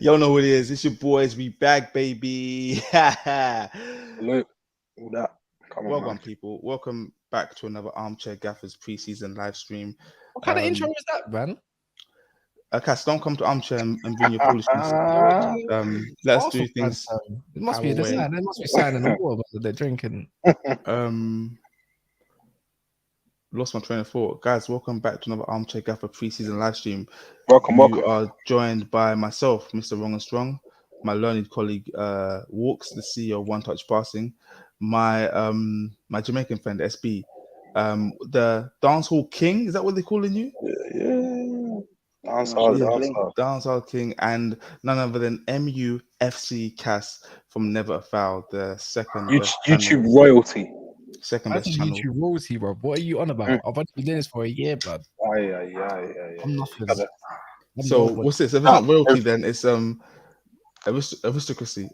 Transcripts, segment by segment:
Y'all know who it is. It's your boys. We back, baby. Look, all that. Come on, Welcome, man. people. Welcome back to another Armchair Gaffers preseason live stream. What kind of intro is that, man? Cass, don't come to Armchair and bring your foolishness. Let's do things. It must be our the way. sign. There must be sign in the water that they're drinking. Lost my train of thought. Guys, welcome back to another Armchair Gaffer preseason live stream. Welcome. You are joined by myself, Mr. Wrong and Strong, my learned colleague Walks, the CEO of One Touch Passing, my Jamaican friend SB, the dancehall king. Is that what they're calling you? Yeah. Dancehall king, and none other than MUFC Cass from Never a Foul, the second best YouTube channel. royalty. Second best channel. YouTube royalty, bro. What are you on about? I've only been doing this for a year, blood. I'm nothing. So what's this? If it's not royalty, then it's aristocracy.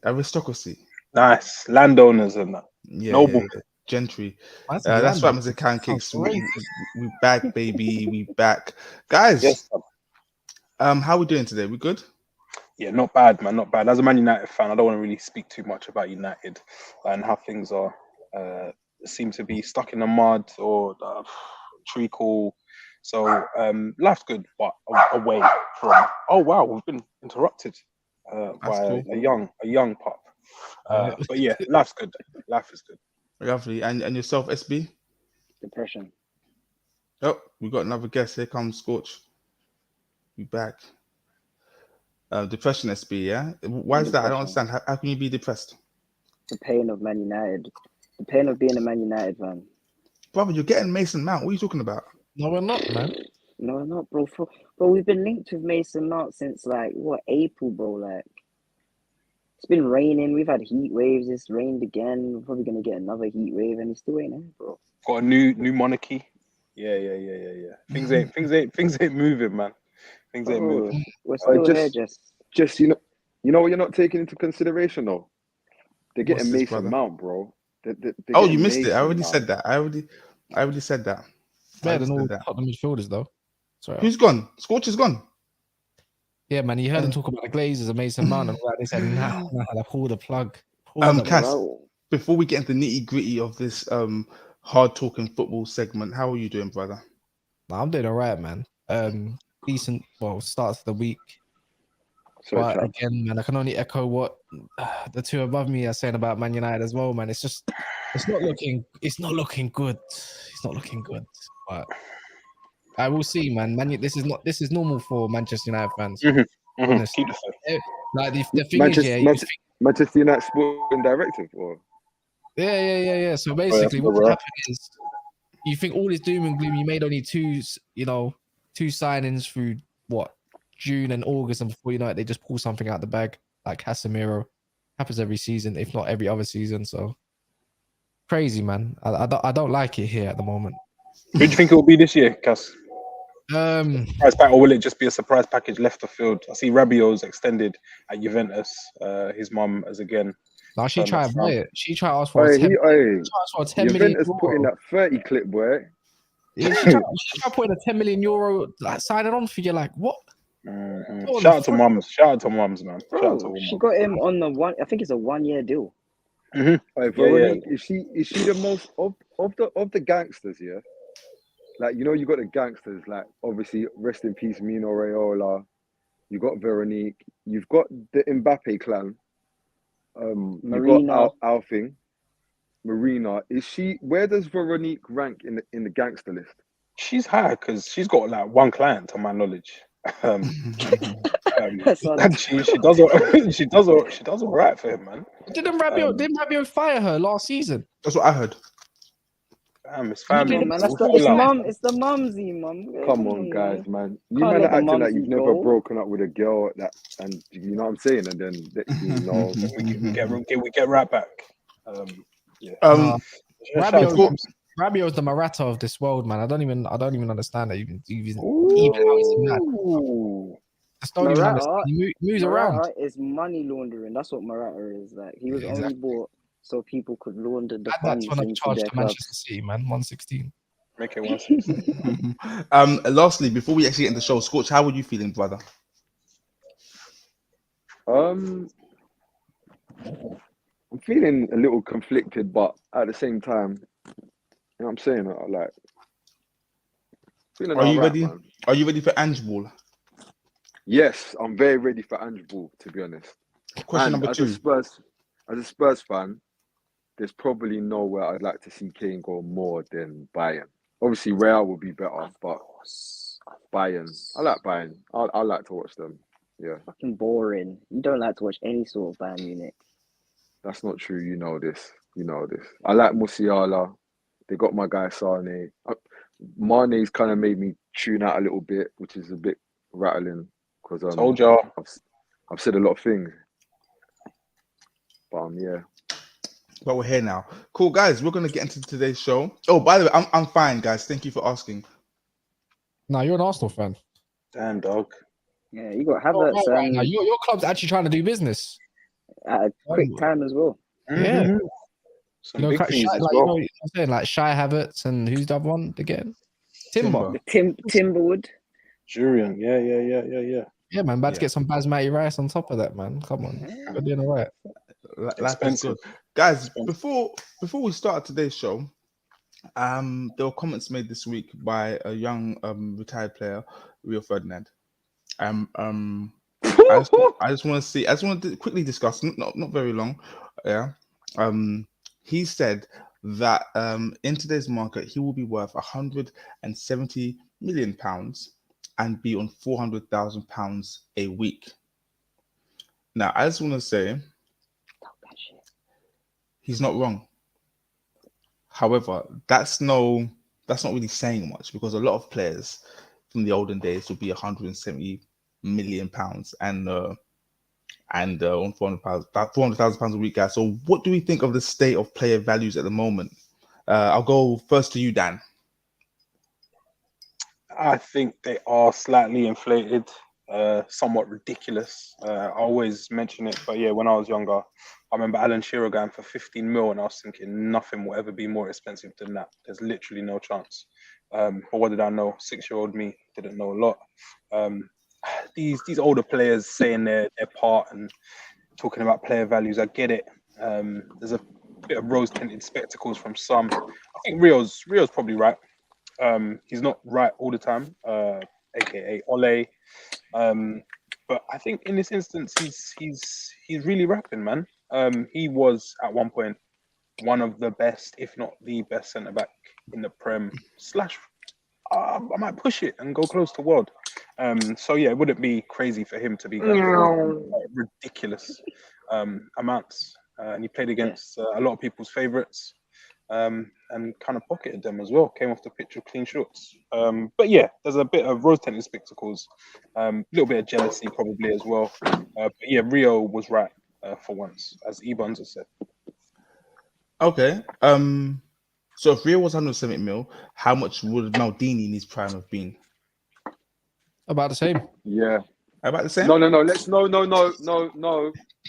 Nice landowners and that. Yeah, noble. yeah. Gentry. That's right, Mr. Can Kicks. We back, baby. We back, guys. Yes. How we doing today? We good? Yeah, not bad, man. Not bad. As a Man United fan, I don't want to really speak too much about United and how things are. Seem to be stuck in the mud or treacle. So life's good, but away from. Oh wow, we've been interrupted by cool. a young pup. But yeah, life's good. Life is good. Lovely. And yourself, SB? Depression. Oh, we got another guest. Here comes Scorch. We back. Depression, SB. Yeah. Why is that? I don't understand. How can you be depressed? The pain of Man United. The pain of being a Man United fan. Brother, you're getting Mason Mount. What are you talking about? No, we're not, man. No, we're not, bro. Bro, we've been linked with Mason Mount since April, bro. Like, it's been raining. We've had heat waves. It's rained again. We're probably gonna get another heat wave, and it's still ain't here, bro. Got a new monarchy. Yeah. Things ain't moving, man. Things ain't moving. We're still there, just you know what you're not taking into consideration though. They're getting Mason Mount, bro. You missed it. I already said that. I already said that. Better than all the midfielders, though. Sorry. Who's gone? Scorch is gone. Yeah, man. You heard them talk about the Glazers and Mason Mount, and they said, nah, they pull the plug. Cass, before we get into the nitty gritty of this hard talking football segment, how are you doing, brother? Nah, I'm doing all right, man. Decent. Well, starts the week. But again, man, I can only echo what the two above me are saying about Man United as well, man. It's not looking good. It's not looking good. But I will see, man. This is normal for Manchester United fans. Honestly. Like the thing Manchester United Sporting Directive, or yeah. So basically, what happened is, you think all this doom and gloom. You made only two signings through June and August, and before you know it, they just pull something out the bag like Casemiro. Happens every season, if not every other season. So crazy, man. I don't like it here at the moment. Who do you think it will be this year, Cass? Surprise pack, or will it just be a surprise package left of field? I see Rabiot's extended at Juventus. His mum as again. No, she tried to buy it. She tried to ask for 10 million. Juventus putting that 30 clip, boy. Yeah, she tried putting a 10 million euro signing on for you. Like what? Shout out to mums, man. Bro, she got him on the one. I think it's a 1-year deal. Is she the most of the gangsters? Yeah, like you got the gangsters. Like obviously, rest in peace, Mino Raiola. You got Veronique. You've got the Mbappe clan. Marina. You got Alfing. Marina. Is she? Where does Veronique rank in the gangster list? She's high because she's got like one client, to my knowledge. And she does all right for him, man. Didn't Rabiot fire her last season? That's what I heard. Damn, it's family. Man, it's the mumsy, mum. Come on, guys, man. You men are acting like you've never broken up with a girl and you know what I'm saying, and then we get right back. Rabiot's the Maratta of this world, man. I don't even understand that even how he's in that. I don't even understand. He moves around. It's money laundering. That's what Maratta is. Like he was only bought so people could launder the That's funds when I into charged their to Manchester City, man. 116. Make it 1-6. Lastly, before we actually end the show, Scorch, how are you feeling, brother? I'm feeling a little conflicted, but at the same time, you know what I'm saying? Like, feeling Are you alright, ready? man. Are you ready for Ange Ball? Yes, I'm very ready for Ange Ball, to be honest. Question And number as 2. a Spurs fan, there's probably nowhere I'd like to see Kane go more than Bayern. Obviously, Real will be better, but Bayern. I like Bayern. I like to watch them. Yeah. Fucking boring. You don't like to watch any sort of Bayern Munich. That's not true. You know this. I like Musiala. They got my guy Sane. Mane's kind of made me tune out a little bit, which is a bit rattling because Told y'all. I've said a lot of things. But yeah. But we're here now. Cool, guys. We're gonna get into today's show. Oh, by the way, I'm fine, guys. Thank you for asking. No, you're an Arsenal fan. Damn, dog. Yeah, you got Havertz Right now. Your club's actually trying to do business at a quick time as well. Yeah. Mm-hmm. Some You know, big fees Shy, as like, well. you know what I'm saying? Like Shy Havertz and who's the other one again? Timber. Timberwood. Jurian. Yeah. Yeah, man. About to Yeah. get some basmati rice on top of that, man. Come on. We're doing all right. Life is Expensive. good. Guys, before we start today's show, there were comments made this week by a young retired player, Rio Ferdinand. I just want to quickly discuss, not very long. Yeah. He said that in today's market he will be worth £170 million and be on £400,000 a week. Now, I just want to say he's not wrong. However, that's not really saying much because a lot of players from the olden days would be £170 million and on £400,000 a week, guys. So, what do we think of the state of player values at the moment? I'll go first to you, Dan. I think they are slightly inflated, somewhat ridiculous. I always mention it, but yeah, when I was younger, I remember Alan Shearer going for 15 mil, and I was thinking nothing will ever be more expensive than that. There's literally no chance. But what did I know? 6-year-old me didn't know a lot. These older players saying their part and talking about player values, I get it. There's a bit of rose-tinted spectacles from some. I think Rio's probably right. He's not right all the time, aka Ole. But I think in this instance, he's really rapping, man. He was at one point one of the best, if not the best centre back in the Prem. I might push it and go close to world. So yeah, it wouldn't be crazy for him to be going for ridiculous amounts. And he played against a lot of people's favourites. And kind of pocketed them as well. Came off the pitch with clean shots. But yeah, there's a bit of rose-tinted spectacles, a little bit of jealousy probably as well. But yeah, Rio was right for once, as Ebons has said. Okay. So if Rio was 170 mil, how much would Maldini in his prime have been? About the same. Yeah. About the same? No. No.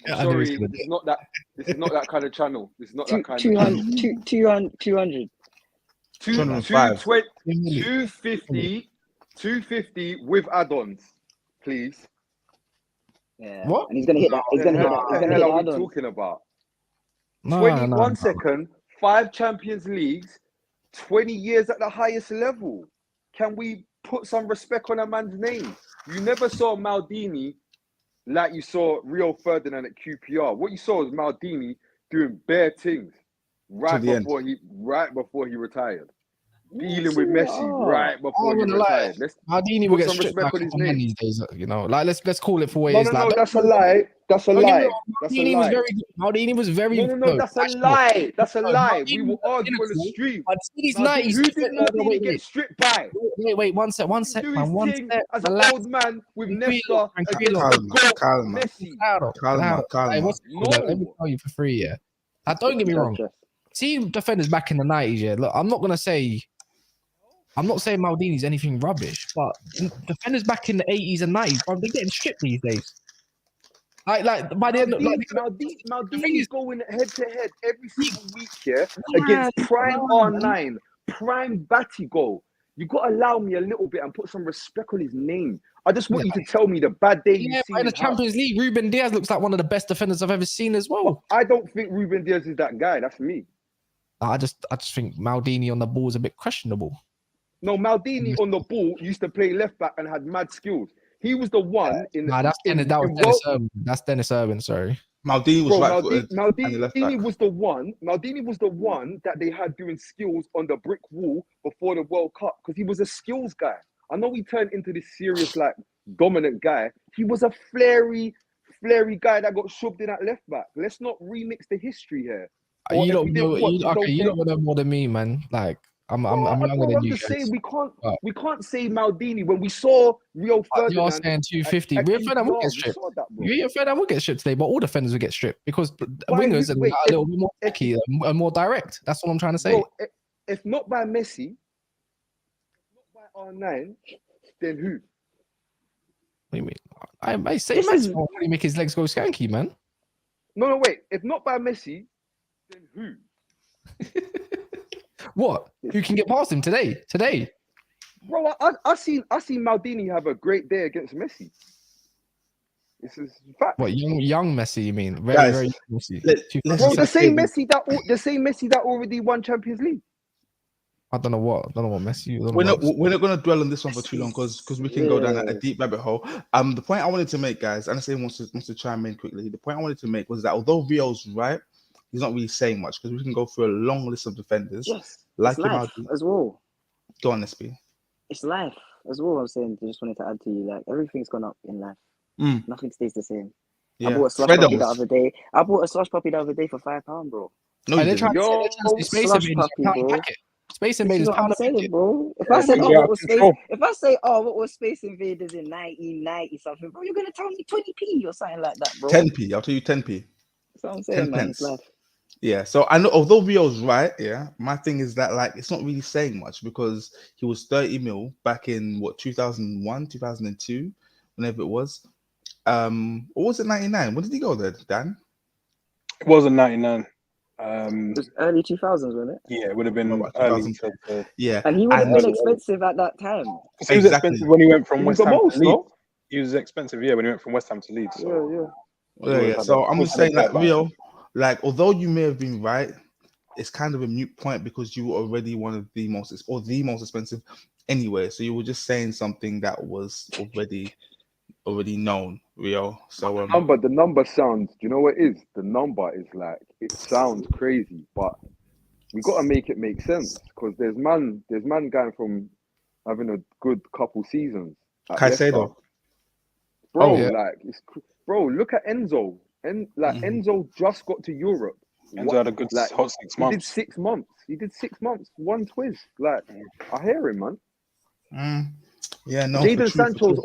Yeah, Sorry, this is not that kind of channel. This is not that kind of 200. 205. 250 with add-ons, please. Yeah. What? And he's gonna hit that. He's gonna hit that. He's What the gonna hit hell are we that. talking about? No, 21 second, 5 Champions Leagues, 20 years at the highest level. Can we put some respect on a man's name? You never saw Maldini like you saw Rio Ferdinand at QPR. What you saw was Maldini doing bare things right before he retired. Dealing with Messi right before he retired. Maldini will get stripped back on his name these days. You know, like let's call it for what it is. No, that's a lie. That's a lie. Maldini was very good. Maldini was very good. No, that's a lie. That's a lie. We will argue on the stream. Who did Maldini get stripped by? Wait, one sec, Do man. his One thing sec. as an old man with Nesta against Calma. Messi. Hey, what's it called? Let me tell you for free, yeah. Now, don't get me wrong. See defenders back in the 90s, yeah. Look, I'm not saying Maldini's anything rubbish, but defenders back in the 80s and 90s, bro, they're getting stripped these days. Like by the end of Maldini's going head to head every single week here against prime R9, prime Batty goal. You got to allow me a little bit and put some respect on his name. I just want you to tell me the bad day you see in the his house. Champions League, Ruben Diaz looks like one of the best defenders I've ever seen as well. I don't think Ruben Diaz is that guy. That's me. I just think Maldini on the ball is a bit questionable. No, Maldini on the ball used to play left back and had mad skills. He was the one That's Dennis Irwin. That's Dennis Irwin, sorry. Maldini was right-footed. Maldini was the one. Maldini was the one that they had doing skills on the brick wall before the World Cup because he was a skills guy. I know he turned into this serious, like, dominant guy. He was a flary guy that got shoved in at left back. Let's not remix the history here. You don't know more than me, man. Like, I'm younger than you. I'm just saying we can't say Maldini when we saw Rio Ferdinand. You're saying 250. Rio Ferdinand will get stripped. Rio Ferdinand will get stripped today, but all defenders will get stripped because wingers are a little bit more techy and more direct. That's what I'm trying to say. Bro, if not by Messi, not by R9, then who? What do you mean? I say Messi will really make his legs go skanky, man. No, wait. If not by Messi, then who? What? Who can get past him today? Bro, I seen Maldini have a great day against Messi. This is fact. What, young Messi? You mean very young Messi? Bro, the same Messi that already won Champions League. I don't know what Messi. We're not going to dwell on this one for too long because we can go down a deep rabbit hole. The point I wanted to make, guys, and I say wants to chime in quickly. The point I wanted to make was that although Rio's right, he's not really saying much because we can go through a long list of defenders. Yes, like it's life as well. Go on, SB. It's life as well. I'm saying, I just wanted to add to you, like, everything's gone up in life. Nothing stays the same. Yeah. I bought a slush puppy the other day. For £5, bro. No, you didn't. Space Invaders, bro. If I say, what was Space Invaders in 1990 something, bro, you're gonna tell me 20p or something like that, bro. 10p. I'll tell you 10p. That's what I'm saying, man. It's life. Yeah, so I know, although Rio's right, my thing is that, like, it's not really saying much because he was 30 mil back in 2001, 2002, whenever it was. Or was it 99? When did he go there, Dan? It wasn't 99. It was early 2000s, wasn't it? Yeah, it would have been early. Yeah, and he would have been expensive at that time. He was expensive when he went from West Ham to Leeds. He was expensive, when he went from West Ham to Leeds. So. Yeah. So I'm just saying that Rio, like, although you may have been right, it's kind of a moot point because you were already one of the most expensive anyway. So you were just saying something that was already known, Rio. So the number sounds. Do you know what it is? The number is like, it sounds crazy, but we got to make it make sense because there's man going from having a good couple seasons. Caicedo, bro, look at Enzo. Enzo just got to Europe. Enzo had a good hot 6 months. He did 6 months, one twist. Like, I hear him, man. Yeah, no. Jadon Sancho's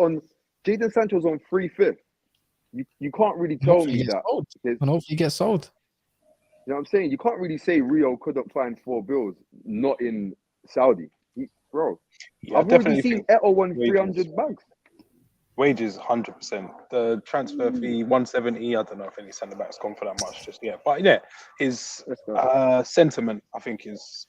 on 3/5. You can't really tell me that. And hopefully he gets sold. You know what I'm saying? You can't really say Rio couldn't find 4 bills not in Saudi. Bro, I've already seen Eto'o won 300 bags. Wages 100%. The transfer fee 170. I don't know if any centre back's gone for that much just yet. But yeah, his sentiment I think is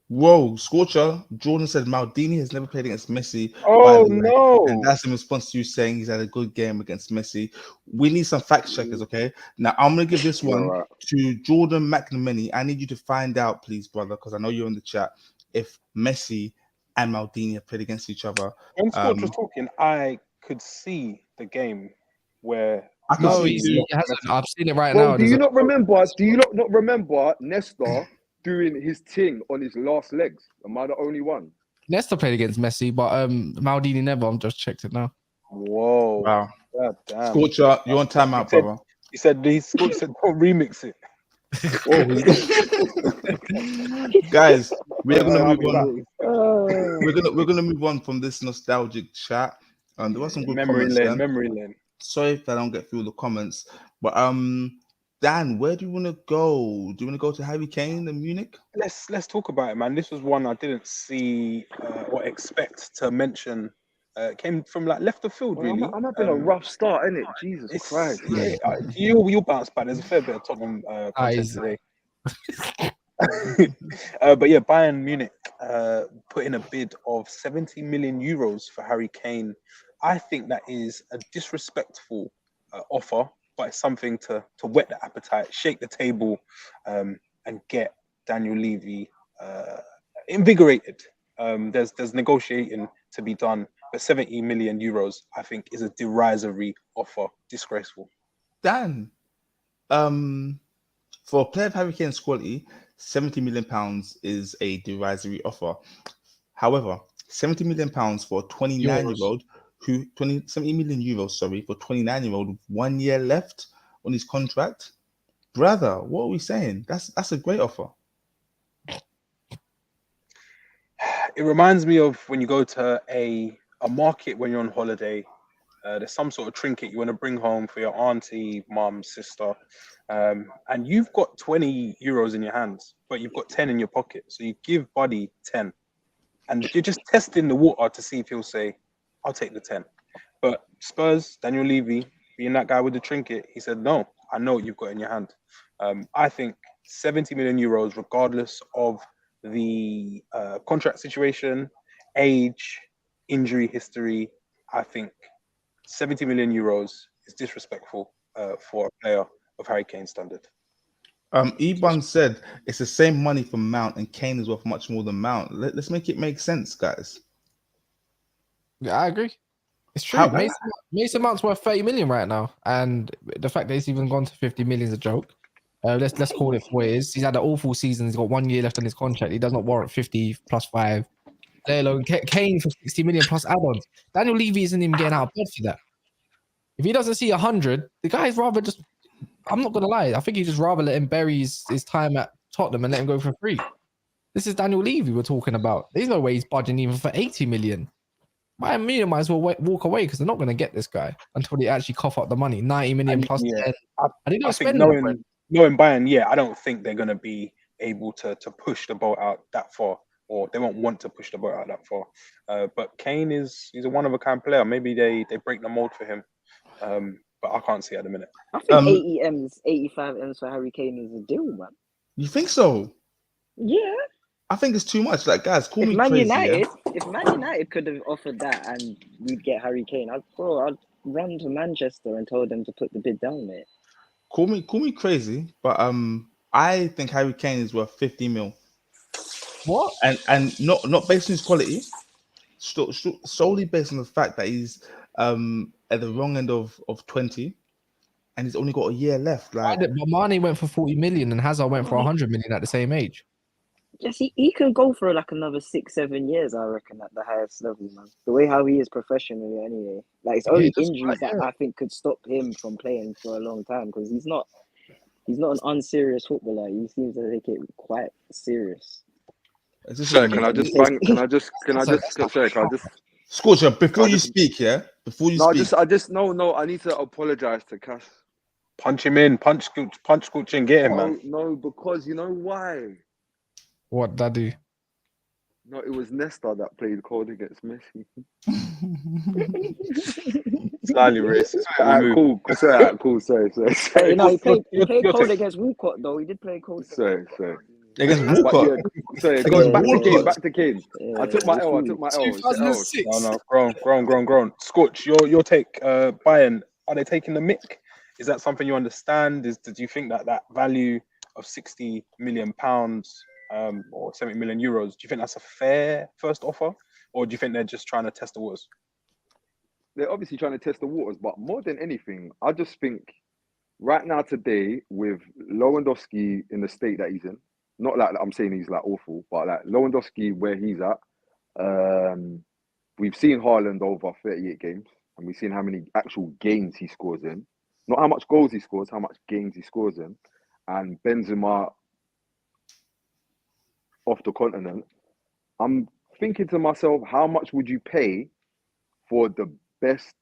Whoa, Scorcher. Jordan said Maldini has never played against Messi. Oh no! And that's in response to you saying he's had a good game against Messi. We need some fact checkers, okay? Now I'm gonna give this one to Jordan McNamee. I need you to find out, please, brother, because I know you're in the chat, if Messi and Maldini have played against each other. When Scorcher was talking, I could see the game where. He hasn't. I've seen it right now. Do you not remember Nesta doing his thing on his last legs? Am I the only one? Nesta played against Messi, but Maldini never. I'm just checked it now. Whoa! Wow! God damn. Scorcher, you're on timeout, brother. He said, "Don't remix it." Guys, we're gonna move on. We're gonna move on from this nostalgic chat. There was some good memory comments. lane. Sorry if I don't get through the comments, but Dan, where do you want to go? Do you want to go to Harry Kane in Munich? Let's talk about it, man. This was one I didn't see or expect to mention. Came from like left of field, really. I'm having a rough start, innit? Jesus Christ. Yeah, you'll bounce back. There's a fair bit of Tottenham content today. But yeah, Bayern Munich put in a bid of 70 million euros for Harry Kane. I think that is a disrespectful offer, but it's something to whet the appetite, shake the table, and get Daniel Levy invigorated. There's negotiating to be done, but 70 million euros, I think, is a derisory offer, disgraceful. Dan, for a player of Harry Kane's quality, £70 million is a derisory offer. However, £70 million for a 29-year-old who 70 million euros, sorry, for 29-year-old with 1 year left on his contract. Brother, what are we saying? That's a great offer. It reminds me of when you go to a market when you're on holiday. There's some sort of trinket you want to bring home for your auntie, mum, sister, and you've got 20 euros in your hands, but you've got 10 in your pocket. So you give Buddy 10, and you're just testing the water to see if he'll say, "I'll take the 10." But Spurs, Daniel Levy, being that guy with the trinket, he said, "No, I know what you've got in your hand." I think 70 million euros, regardless of the contract situation, age, injury history, I think 70 million euros is disrespectful for a player of Harry Kane's standard. Eban said it's the same money for Mount, and Kane is worth much more than Mount. Let's make it make sense, guys. Yeah, I agree. It's true. Mason Mount's worth 30 million right now, and the fact that he's even gone to 50 million is a joke. Let's call it for what it is. He's had an awful season. He's got 1 year left on his contract. He does not warrant 50 plus 5. Let alone Kane for 60 million plus add-ons. Daniel Levy isn't even getting out of bed for that. If he doesn't see 100, the guy's rather just. I'm not gonna lie. I think he'd just rather let him bury his time at Tottenham and let him go for free. This is Daniel Levy we're talking about. There's no way he's budging even for 80 million. Bayern Munich might as well walk away because they're not going to get this guy until they actually cough up the money. 90 million plus 10. I think knowing Bayern, I don't think they're going to be able to push the boat out that far, or they won't want to push the boat out that far. But Kane he's a one-of-a-kind player. Maybe they break the mold for him. But I can't see at the minute. I think 80 M's, 85 M's for Harry Kane is a deal, man. You think so? Yeah. I think it's too much. Like, guys, call me Man crazy. United, if Man United could have offered that and we'd get Harry Kane, I'd run to Manchester and told them to put the bid down, mate. Call me crazy, but I think Harry Kane is worth 50 mil. What? And not based on his quality, solely based on the fact that he's at the wrong end of 20, and he's only got a year left. Like, but Mane went for 40 million and Hazard went for 100 million at the same age. Yes, he can go for like another 6-7 years, I reckon, at the highest level, man. The way how he is professionally, anyway. Like, it's only injuries that I think could stop him from playing for a long time, because he's not an unserious footballer. He seems to take it quite serious. Sorry, can I just Scorcher, before you speak, I need to apologize to Cash. Punch him in, punch Scorcher and get him, man. No, because you know why? What did I do? No, it was Nesta that played cold against Messi. Slightly racist. Cool. Sorry. Hey, no, he played cold against Walcott, though. He did play cold. Sorry. Against Walcott. Sorry, back to Kane. Yeah, I took my L. 2006. No, grown. Scorch, your take. Bayern, are they taking the mick? Is that something you understand? Do you think that value of £60 million or 70 million euros, do you think that's a fair first offer, or do you think they're just trying to test the waters? They're obviously trying to test the waters, but more than anything, I just think right now today, with Lewandowski in the state that he's in, not like I'm saying he's like awful, but like Lewandowski where he's at, we've seen Haaland over 38 games, and we've seen how many actual games he scores in, not how much goals he scores, how much games he scores in, and Benzema off the continent. I'm thinking to myself, how much would you pay for the best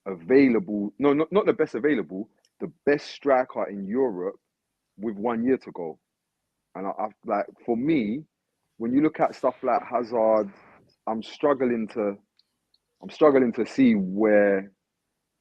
available? No, not the best available. The best striker in Europe with 1 year to go. And I like, for me, when you look at stuff like Hazard, I'm struggling to see where,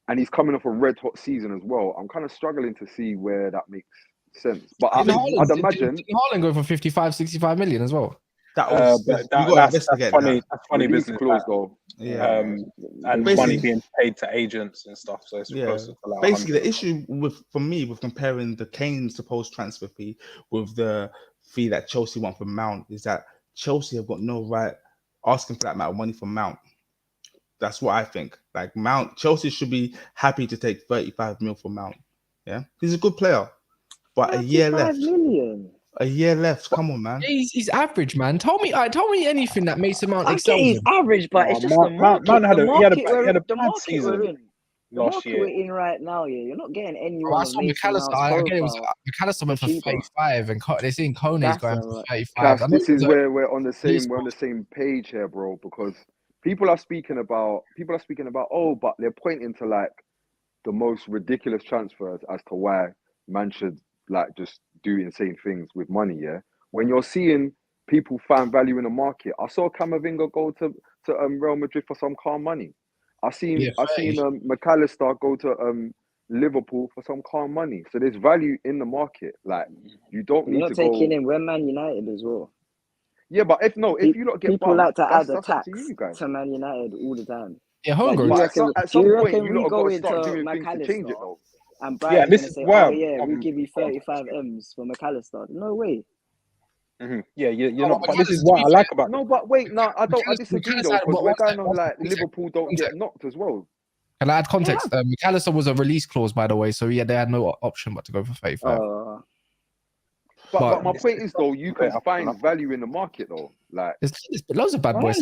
and he's coming off a red hot season as well. I'm kind of struggling to see where that makes sense. But Didn't I'd imagine didn't Haaland go for 55, 65 million as well. That was But you got that's to get funny. that. That's funny release business. clause though. Yeah. And Basically- money being paid to agents and stuff. So it's Yeah. closer to like Basically, 100. the issue for me with comparing the Kane supposed transfer fee with the fee that Chelsea want for Mount is that Chelsea have got no right asking for that amount of money from Mount. That's what I think. Like Chelsea should be happy to take 35 mil for Mount. Yeah, he's a good player, but a year 35 left. million. A year left. Come on, man. He's average, man. Tell me anything that Mason Mount I get excels he's in. average, but it's just the Mount market. had The a market bad we're season in. The last market year. we're in right now, yeah. You're not getting Bro, anyone I of saw Mason Mount's McAllister. I get it was profile. McAllister went for cheaper. 35, and they're seeing Kone's That's going a for lot. 35. Cass, this is where we're on the He's- same page here, bro. Because people are speaking about, oh, but they're pointing to like the most ridiculous transfers as to why man should like just do insane things with money. Yeah, when you're seeing people find value in the market, I saw Camavinga go to Real Madrid for some calm money. I seen McAllister go to Liverpool for some calm money. So there's value in the market. Like you don't You're need not to taking go. in. We're Man United as well. Yeah, but if you don't get people like to add that's a up tax to you guys. to Man United all the time. Yeah, Like, homegrown. But at some point, you lot have got to start doing things to change it, McAllister though. and Brian's this gonna is say, why "Oh yeah, we give you 35 M's for McAllister." No way. Mm-hmm. Yeah, you're Oh, not. But this is what I like about. No, but wait, no, I disagree though, because we're going on like context. Liverpool don't get knocked as well. Can I add context? McAllister was a release clause, by the way, so they had no option but to go for 35. But my point is though, you can find value in the market though. Like there's loads of bad boys.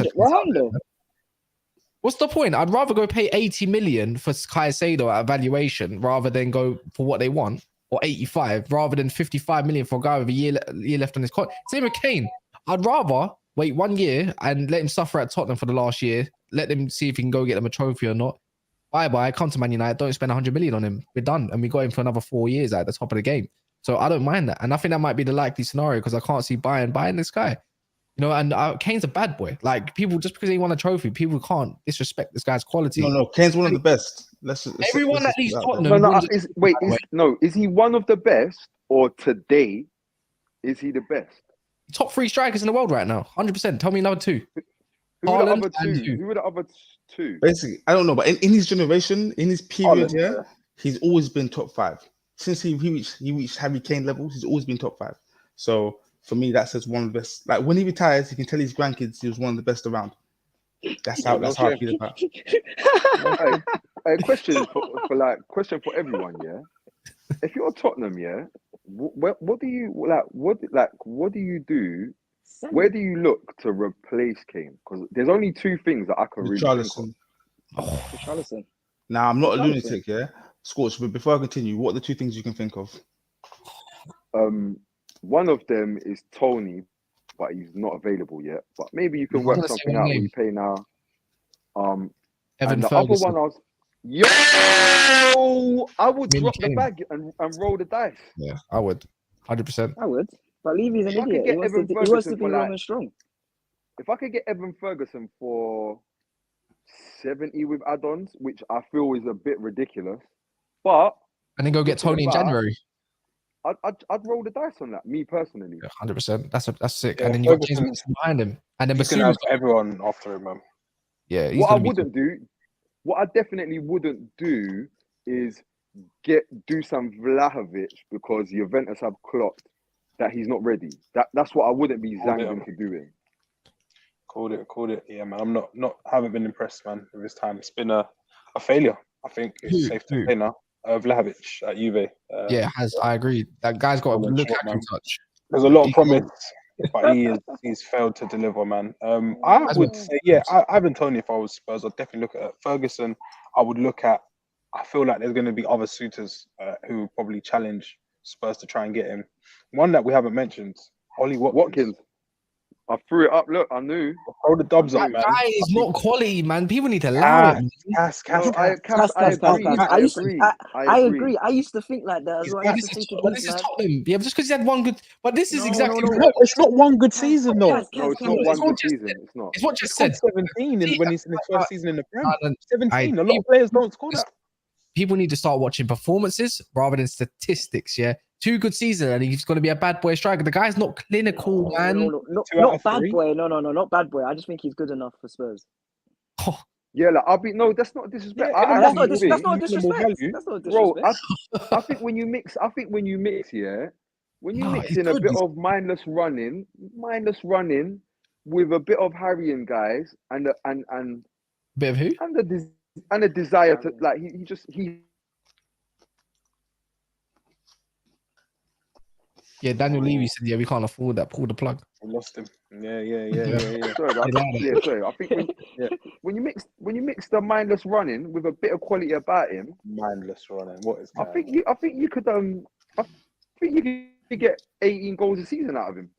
What's the point? I'd rather go pay 80 million for Caicedo at a valuation rather than go for what they want, or 85 rather than 55 million for a guy with a year left on his contract. Same with Kane. I'd rather wait 1 year and let him suffer at Tottenham for the last year. Let them see if he can go get them a trophy or not. Bye. Come to Man United. Don't spend 100 million on him. We're done. And we got him for another 4 years at the top of the game. So I don't mind that. And I think that might be the likely scenario because I can't see Bayern buying this guy. You know, and Kane's a bad boy. Like people, just because he won a trophy, people can't disrespect this guy's quality. No, Kane's one of the best. Everyone at least Tottenham. Is he one of the best, or today is he the best? Top 3 strikers in the world right now, 100%. Tell me another 2. Who are the other two? Who are the other 2? Basically, I don't know, but in his generation, in his period, he's always been top 5. Since he reached Harry Kane levels, he's always been top 5. So for me, that says one of the best. Like when he retires, he can tell his grandkids he was one of the best around. That's how I feel about it. Question for everyone, yeah. If you're Tottenham, yeah, what do you like? What do you do? Where do you look to replace Kane? Because there's only 2 things that I can really think of. Richarlison. Now I'm not a lunatic, yeah. Scorch, but before I continue, what are the 2 things you can think of? One of them is Tony, but he's not available yet. But maybe you can work something out where you pay now. Evan and the Ferguson. other one I would drop the bag and roll the dice. Yeah, I would. 100%. I would. But Levy's an idiot. He wants to be long and strong. If I could get Evan Ferguson for 70 with add-ons, which I feel is a bit ridiculous, but and then go get Tony in January. I'd roll the dice on that, me personally. Yeah, 100%. That's sick. Yeah, and then you got James Wilson behind him, and then Basuma have everyone after him, man. Yeah. What I definitely wouldn't do is do some Vlahovic because Juventus have clocked that he's not ready. That's what I wouldn't be zanging to doing. Called it. Yeah, man. I'm not haven't been impressed, man, with his time. It's been a failure. I think it's safe to say now. Vlahovic at Juve. I agree. That guy's got a look at touch. There's a lot of promise, but he's failed to deliver, man. I would say, Ivan Toney, if I was Spurs, I'd definitely look at Ferguson. I would look at. I feel like there's going to be other suitors who will probably challenge Spurs to try and get him. One that we haven't mentioned, Ollie Watkins. I threw it up. Look, I knew. Throw the dubs up, man. That guy is not quality, man. People need to allow it. I agree. I used to think like that as well. This is Tottenham. Yeah, just because he had one good. But this is exactly. No, it's not one good season, though. No, it's not one good season. It's not. It's what just said. 17 when he's in his first season in the Prem. 17. A lot of players don't score that. People need to start watching performances rather than statistics. Yeah. 2 good seasons and he's going to be a bad boy striker. The guy's not clinical, man. No, not bad boy. No, not bad boy. I just think he's good enough for Spurs. Oh. Yeah, like that's not disrespect. Yeah, that's not disrespect. That's not disrespect. Bro, I think when you mix, yeah, when you mix in a bit of mindless running with a bit of harrying guys and bit of who? And a desire to like he. Yeah, Daniel Levy said, "Yeah, we can't afford that. Pull the plug." We lost him. Yeah. Sorry. I think when you mix the mindless running with a bit of quality about him, mindless running. What is that? I think you could get 18 goals a season out of him.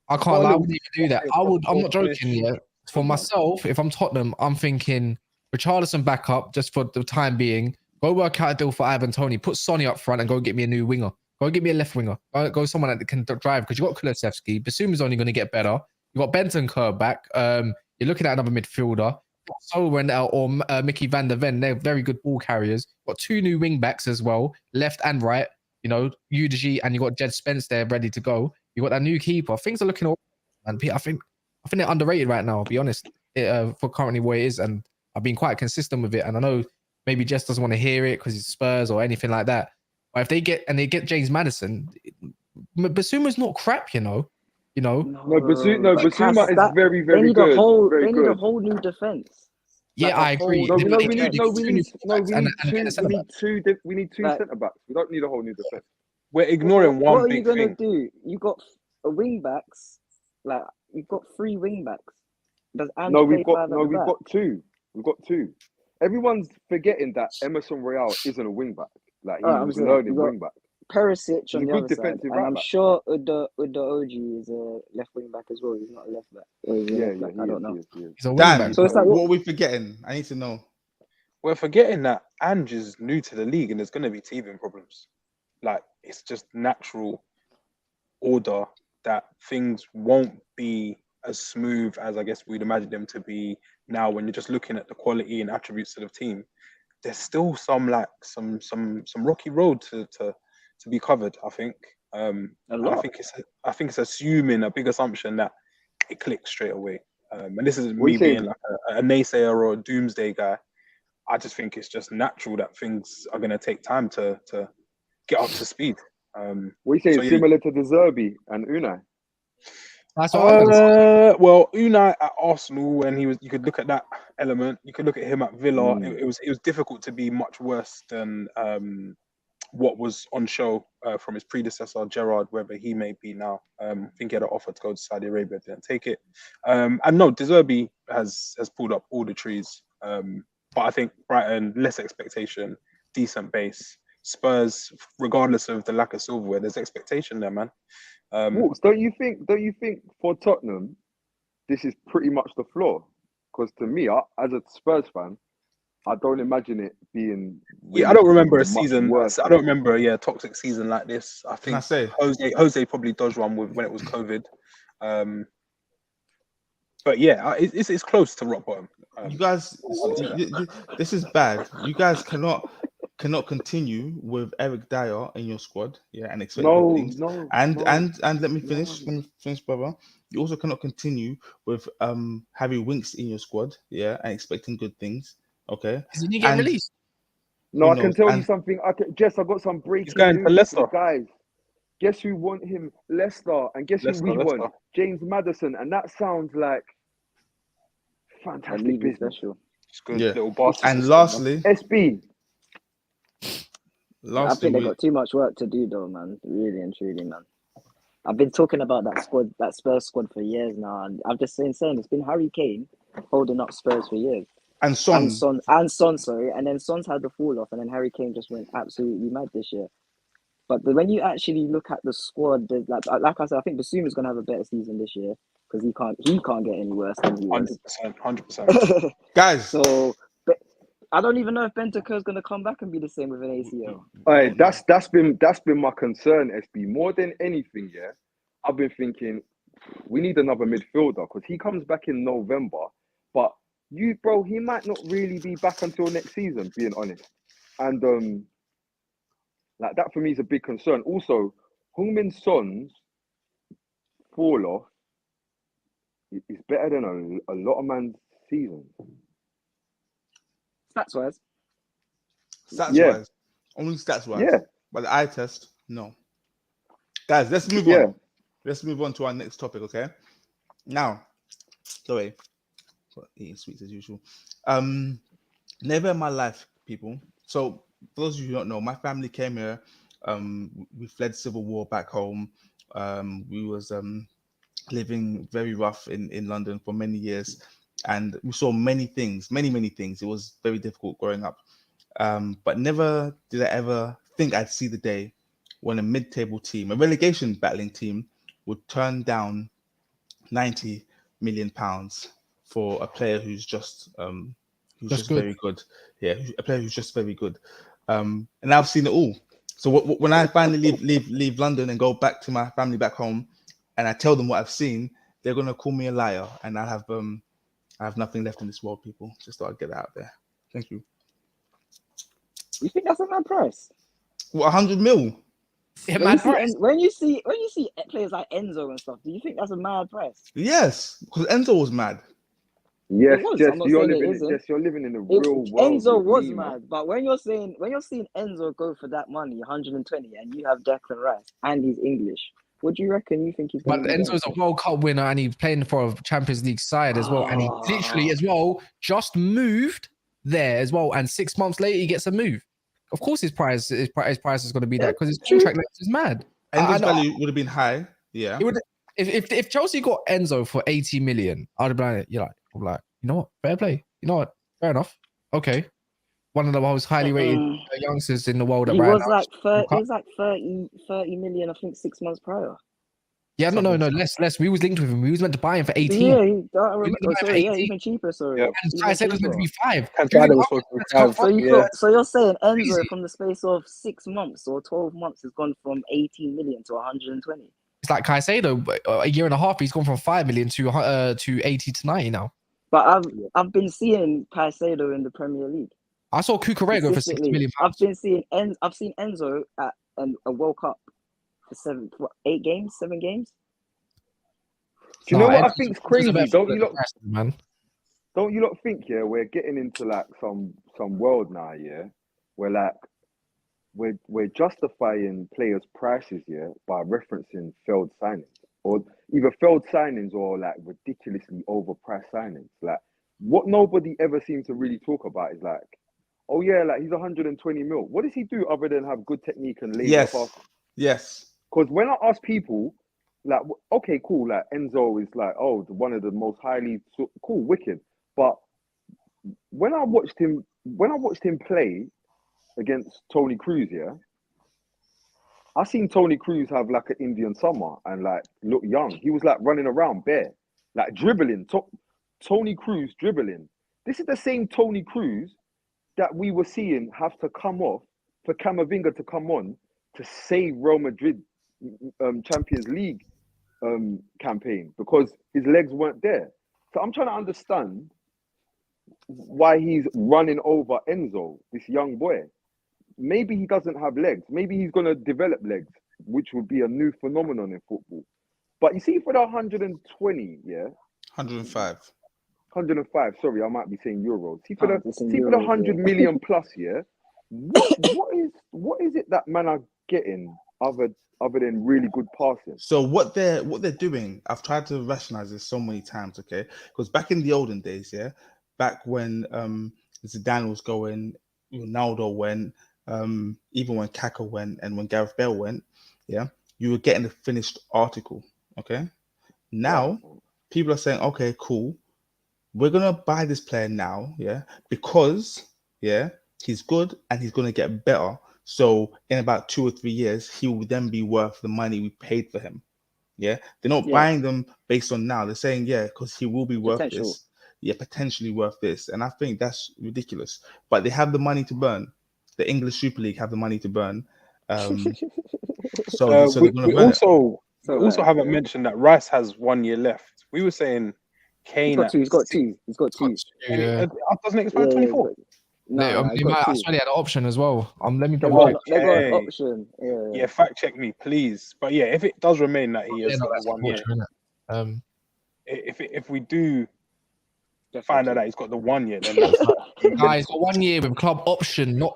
I can't lie, I wouldn't even do that. I'm not joking. Yeah, for myself, if I'm Tottenham, I'm thinking Richarlison back up just for the time being. Go work out a deal for Ivan Toney. Put Sonny up front and go get me a new winger. Go get me a left winger. Go someone that can drive because you got Kulusevski. Basuma's only going to get better. You got Bentancur back. You're looking at another midfielder. Soren or Mickey van der Ven. They're very good ball carriers. Got 2 new wing backs as well, left and right. You know, UDG and you got Jed Spence there ready to go. You got that new keeper. Things are looking all. And I think they're underrated right now. I'll be honest, for currently what it is, and I've been quite consistent with it. And I know maybe Jess doesn't want to hear it because it's Spurs or anything like that. But if they get James Maddison, Basuma's not crap, you know. No, Basuma is very, very good. They need a whole new defense. Yeah, I agree. We need two centre backs. We don't need a whole new defense. We're ignoring one big thing. What are you gonna do? You got a wing backs. Like you've got 3 wing backs. We've got 2. We've got 2. Everyone's forgetting that Emerson Royale isn't a wing back. Like he was learning wing back. Perisic on the other side, and I'm sure Udo Oji is a left wing back as well. He's not a left back. I don't know. He's a wing Dan, back. so it's like, what are we forgetting? I need to know. We're forgetting that Ange is new to the league and there's going to be teething problems. Like it's just natural order that things won't be as smooth as I guess we'd imagine them to be now. When you're just looking at the quality and attributes of the team, there's still some rocky road to be covered. I think. I think it's assuming a big assumption that it clicks straight away. And this isn't me being like a naysayer or a doomsday guy. I just think it's just natural that things are going to take time to get up to speed. We say similar to De Zerbi and Unai. That's what well, Unai at Arsenal, when you could look at that element. You could look at him at Villa. It was difficult to be much worse than what was on show from his predecessor Gerrard, wherever he may be now. I think he had an offer to go to Saudi Arabia, didn't take it. And no, De Zerbi has pulled up all the trees. But I think Brighton, less expectation, decent base. Spurs, regardless of the lack of silverware, there's expectation there, man. Walks, don't you think for Tottenham, this is pretty much the floor? Because to me, as a Spurs fan, I don't imagine it being. Really I don't remember a season. I don't remember a toxic season like this. I think Jose probably does one with when it was COVID. But yeah, it's close to rock bottom. You guys, this is bad. You guys cannot continue with Eric Dyer in your squad, and expect things. And let me finish, brother. You also cannot continue with Harry Winks in your squad, and expecting good things. Okay. Did he get released? No, I can tell you something. Jess, I got some breaking news to Leicester. Guys. Guess who want him? Leicester. And guess who we want? James Maddison. And that sounds like fantastic business. It's good little bastard. And lastly, SB. I think they got too much work to do, though, man. Really and truly, man. I've been talking about that squad, that Spurs squad, for years now, and I've just been saying it's been Harry Kane holding up Spurs for years. And Son, sorry, and then Son's had the fall off, and then Harry Kane just went absolutely mad this year. But when you actually look at the squad, like I said, I think Basuma's gonna have a better season this year because he can't get any worse than he was. 100%. Guys. So, but I don't even know if Bentancur's gonna come back and be the same with an ACL. Right, that's been my concern, SB. More than anything, I've been thinking we need another midfielder because he comes back in November, but he might not really be back until next season, being honest. And Like that for me is a big concern. Also, Heung-min Son's fall off is better than a lot of man's seasons. Stats-wise. Stats-wise. Only stats-wise. Yeah. But the eye test, no. Guys, let's move on. Let's move on to our next topic, okay? Now, sorry, eating sweets as usual. Never in my life, people. So, for those of you who don't know, my family came here. We fled civil war back home. We was living very rough in London for many years, and we saw many things. It was very difficult growing up. But never did I ever think I'd see the day when a mid-table team, a relegation battling team, would turn down £90 million for a player who's just very good. Yeah, a player who's just very good. And I've seen it all. So when I finally leave London and go back to my family back home, and I tell them what I've seen, they're gonna call me a liar, and I have nothing left in this world, people. Just thought I'd get that out there. Thank you. You think that's a mad price? What, 100 mil? Yeah, when you see players like Enzo and stuff, do you think that's a mad price? Yes, because Enzo was mad. Yes, Jess, you're you're living in the real world. Enzo was mad, but when you're seeing Enzo go for that money, 120, and you have Declan Rice and he's English, what do you reckon? You think he's going to? But Enzo's a World Cup winner and he's playing for a Champions League side as well, and he literally as well just moved there as well, and 6 months later he gets a move. Of course, his price is going to be that because his contract length is mad. Enzo's value would have been high. Yeah. It would, if Chelsea got Enzo for 80 million, I'd be like, I'm like, you know what, fair play. You know what, fair enough. Okay, one of the most highly rated youngsters in the world. He was like 30 million, I think, 6 months prior. Yeah, no, less. We was linked with him. We was meant to buy him for 18. Yeah, I remember. Even cheaper. Sorry. Yeah. And I said it was meant to be 5. So you're saying Enzo from the space of 6 months or 12 months has gone from 18 million to 120? It's like Caicedo, a year and a half. He's gone from 5 million to 80 to 90 now. But I've been seeing Caicedo in the Premier League. I saw Cucurella go for 6 million. I've seen Enzo at a World Cup for 7 games. Do you know what I think's crazy? Don't you lot think, yeah, we're getting into like some world now, yeah, where like we're justifying players' prices, yeah, by referencing failed signings, or either failed signings or like ridiculously overpriced signings. Like what nobody ever seems to really talk about is like, oh yeah, like he's 120 mil. What does he do other than have good technique and laser passing? Yes. Because when I ask people, like, okay, cool, like Enzo is like, oh, one of the most highly cool, wicked. But when I watched him play against Tony Cruz, yeah, I seen Tony Cruz have like an Indian summer and like look young. He was like running around bare, like dribbling. Tony Cruz dribbling. This is the same Tony Cruz that we were seeing have to come off for Camavinga to come on to save Real Madrid Champions League campaign because his legs weren't there. So I'm trying to understand why he's running over Enzo, this young boy. Maybe he doesn't have legs. Maybe he's going to develop legs, which would be a new phenomenon in football. But you see, for the 120, yeah? 105. 105, sorry, I might be saying euros. See, for the 100 million plus, yeah? What is it that man are getting other than really good passing? So what they're doing, I've tried to rationalize this so many times, okay? Because back in the olden days, yeah, back when Zidane was going, Ronaldo went, even when Kaka went and when Gareth Bale went, yeah, you were getting a finished article, okay? Now, people are saying, okay, cool, we're gonna buy this player now, yeah, because he's good and he's gonna get better. So in about 2 or 3 years, he will then be worth the money we paid for him. Yeah, they're not buying them based on now. They're saying because he will be worth this. Yeah, potentially worth this, and I think that's ridiculous. But they have the money to burn. The English Super League have the money to burn. So we also haven't mentioned that Rice has 1 year left. We were saying Kane. He's got two. Yeah. Doesn't it expire 24? He's got two. Australia had an option as well. Let me They double check. got an option. Yeah, fact check me, please. But yeah, if it does remain that he has got that's 1 year, unfortunate. if we do find out that he's got the 1 year, then that's He's got 1 year with club option, not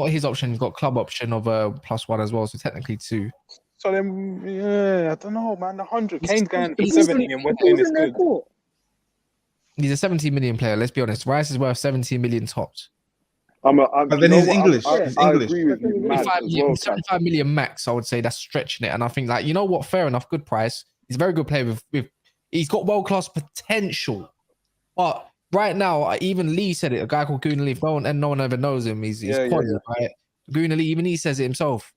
his option. He's got club option of +1 as well, so technically 2. So then, yeah, I don't know, man. 100. Kane's going for 70, and we're saying it's good. He's a 17 million player. Let's be honest. Rice is worth 17 million tops. But then he's English. He's I English. agree with you, man. 75 million max, I would say that's stretching it. And I think, like, you know what? Fair enough. Good price. He's a very good player. He's got world-class potential. But right now, even Lee said it. A guy called Gundogan, and no one ever knows him. He's quality, right? Gundogan, even he says it himself.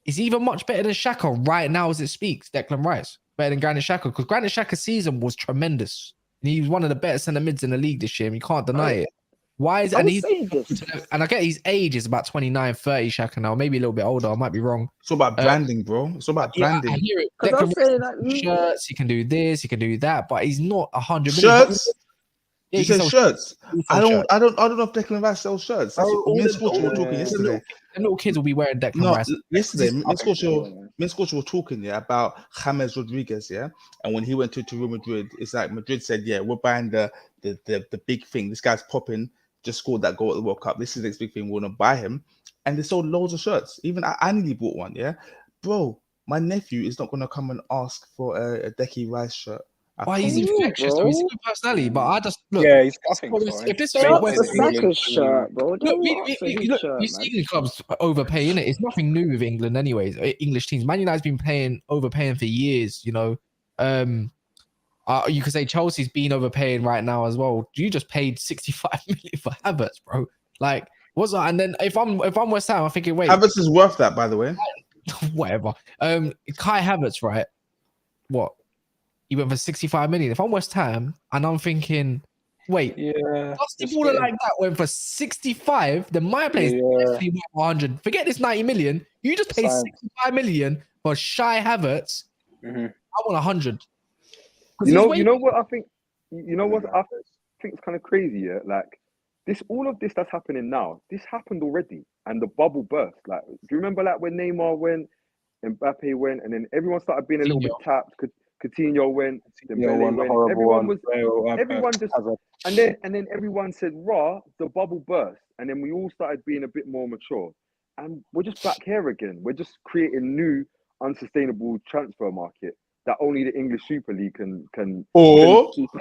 He's even much better than Xhaka right now as it speaks, Declan Rice. Better than Granit Xhaka. Because Granit Xhaka's season was tremendous. And he was one of the better centre mids in the league this year. And you can't deny it. Why is and I get his age is about 29, 30, Xhaka now, maybe a little bit older. I might be wrong. It's all about branding, bro. It's all about branding. I hear it. Declan shirts, he can do this, he can do that, but he's not 100 million. Shirts? Yeah, he says shirts. I don't know if Declan Rice sells shirts. That's what me and Scorcher were talking yesterday. The little kids will be wearing Declan Rice. Yesterday, me and Scorcher were talking about James Rodriguez, and when he went to Real Madrid, it's like Madrid said, we're buying the big thing. This guy's popping, just scored that goal at the World Cup. This is the next big thing. We want to buy him, and they sold loads of shirts. Even I nearly bought one. Bro, my nephew is not going to come and ask for a Declan Rice shirt. Why he's infectious? Though. He's a good personality, but I just look. Yeah, he's I think so. If this shirt, bro. You see English clubs overpay, innit? It's nothing new with England, anyways. English teams, Man United's been overpaying for years. You know, you could say Chelsea's been overpaying right now as well. You just paid 65 million for Havertz, bro. Like, what's that? And then if I'm West Ham, I'm thinking, wait, Havertz is worth that, by the way. Whatever. Kai Havertz, right? What? He went for 65 million. If I'm West Ham and I'm thinking, wait, Dusty Baller like that went for 65, then my place definitely worth 100. Forget this 90 million. You just paid 65 million for Shy Havertz. Mm-hmm. I want 100. You know what I think? You know what I think is kind of crazy, Like all of this that's happening now, this happened already, and the bubble burst. Like, do you remember like when Neymar went, Mbappe went, and then everyone started being a little bit tapped? Coutinho went, Dembele went. Everyone just, and then everyone said, "Rah, the bubble burst," and then we all started being a bit more mature, and we're just back here again. We're just creating new, unsustainable transfer market that only the English Super League can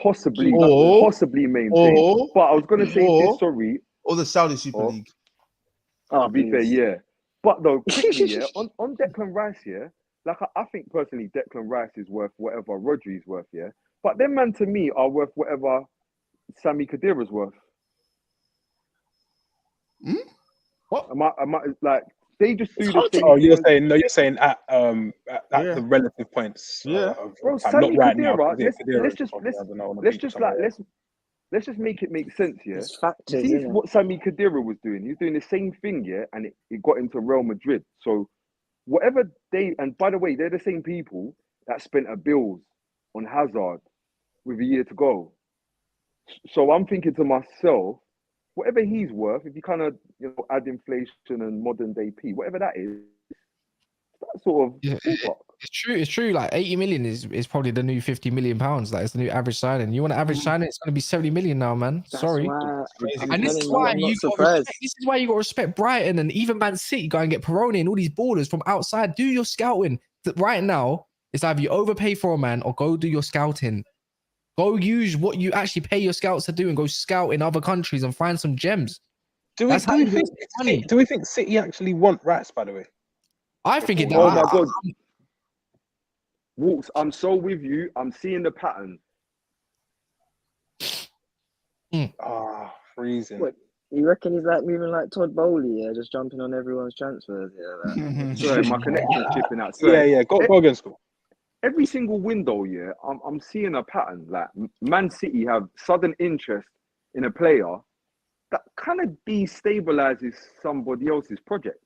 possibly maintain. But I was going to say this, sorry, or the Saudi Super League. To be fair, but though quickly, on Declan Rice, like I think personally, Declan Rice is worth whatever Rodri's worth, But them man to me are worth whatever Sami Khedira's worth. What? Am I like they just do the thing? Oh, you're saying at the relative points. Bro, Sami Khedira. Let's just make it make sense, See what Sami Khedira was doing. He's doing the same thing, and it got into Real Madrid. So. Whatever and by the way, they're the same people that spent a bills on Hazard with a year to go. So I'm thinking to myself, whatever he's worth, if you kind of add inflation and modern day P, whatever that is, that sort of it's true. Like 80 million is probably the new 50 million pounds. Like it's the new average signing. You want an average signing? It's going to be 70 million now, man. Sorry. And this is why you got to respect Brighton and even Man City. Go and get Peroni and all these ballers from outside. Do your scouting. Right now, it's either you overpay for a man or go do your scouting. Go use what you actually pay your scouts to do and go scout in other countries and find some gems. Do we think City actually want Rice, by the way? I think it does. Oh my God. Walks, I'm so with you. I'm seeing the pattern. Freezing. What, you reckon he's like moving like Todd Bowley, just jumping on everyone's transfers? Sorry, my connection's chipping out. Go against school. Every single window, I'm seeing a pattern. Like Man City have sudden interest in a player that kind of destabilizes somebody else's project.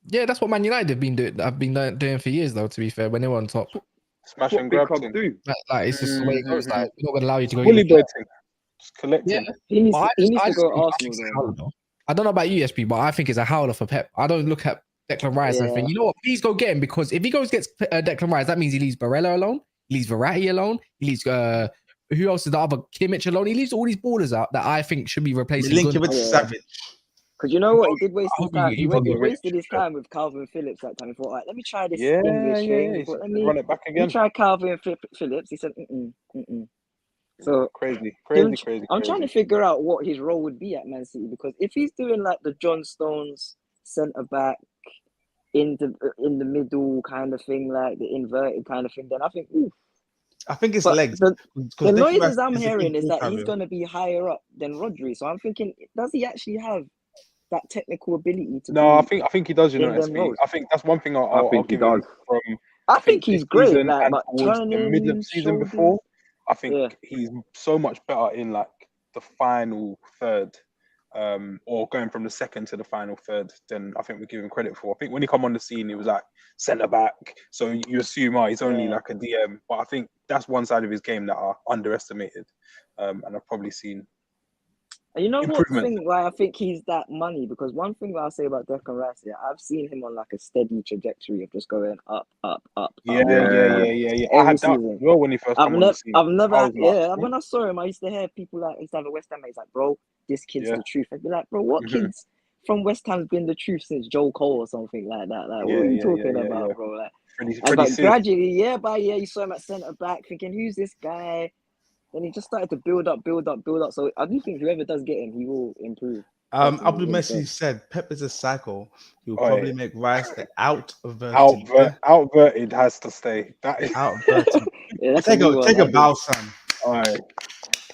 Yeah, that's what Man United have been doing for years, though. To be fair, when they were on top, smash and grab thing. Like it's just the way it goes. Like we're not going to allow you to go. Bully boy thing. Just collecting. Yeah. He needs, But he needs I to just go think- Arsenal though. I don't know about you, SB, but I think it's a howler for Pep. I don't look at Declan Rice and think, you know what, please go get him, because if he gets Declan Rice, that means he leaves Barella alone, he leaves Verratti alone, he leaves who else is the other, Kimmich alone. He leaves all these ballers out that I think should be replacing Milinkovic Gundogan. Savic. Because you know what, he did waste I his hope time. he Wasted his time with Calvin Phillips that time. He thought, let me try this Yeah, English thing. yeah. He thought, let Run me it back again. try Calvin Phillips. He said, So Crazy. I'm trying to figure out what his role would be at Man City, because if he's doing like the John Stones centre back in the middle kind of thing, like the inverted kind of thing, then I think, I think it's But legs. the Because noises I'm hearing is that he's going to be higher up than Rodri. So I'm thinking, does he actually have that technical ability to? No, I think he does. You know, in them SB. roles. I think that's one thing I'll think he give him does. from. I think he's this great, season like, and but towards the mid turning of season shoulders. before, I think he's so much better in like the final third, or going from the second to the final third than I think we give him credit for. I think when he come on the scene, he was like centre back, so you assume he's only like a DM, but I think that's one side of his game that are underestimated, and I've probably seen. And you know what thing why I think he's that money? Because one thing that I'll say about Declan Rice, I've seen him on like a steady trajectory of just going up. Yeah. I had that as well when he first came on the scene. When I saw him, I used to hear people like, used to have a West Ham mate, like, bro, this kid's the truth. I'd be like, bro, what kids from West Ham's been the truth since Joe Cole or something like that? Like, what are you talking about, bro? Like, but gradually, year by year, you saw him at centre back, thinking, who's this guy? Then he just started to build up. So I do think whoever does get him, he will improve. Abdul Messi said Pep is a psycho. He will probably make Rice the outverted has to stay. That is outverted. Take a bow, son. All right,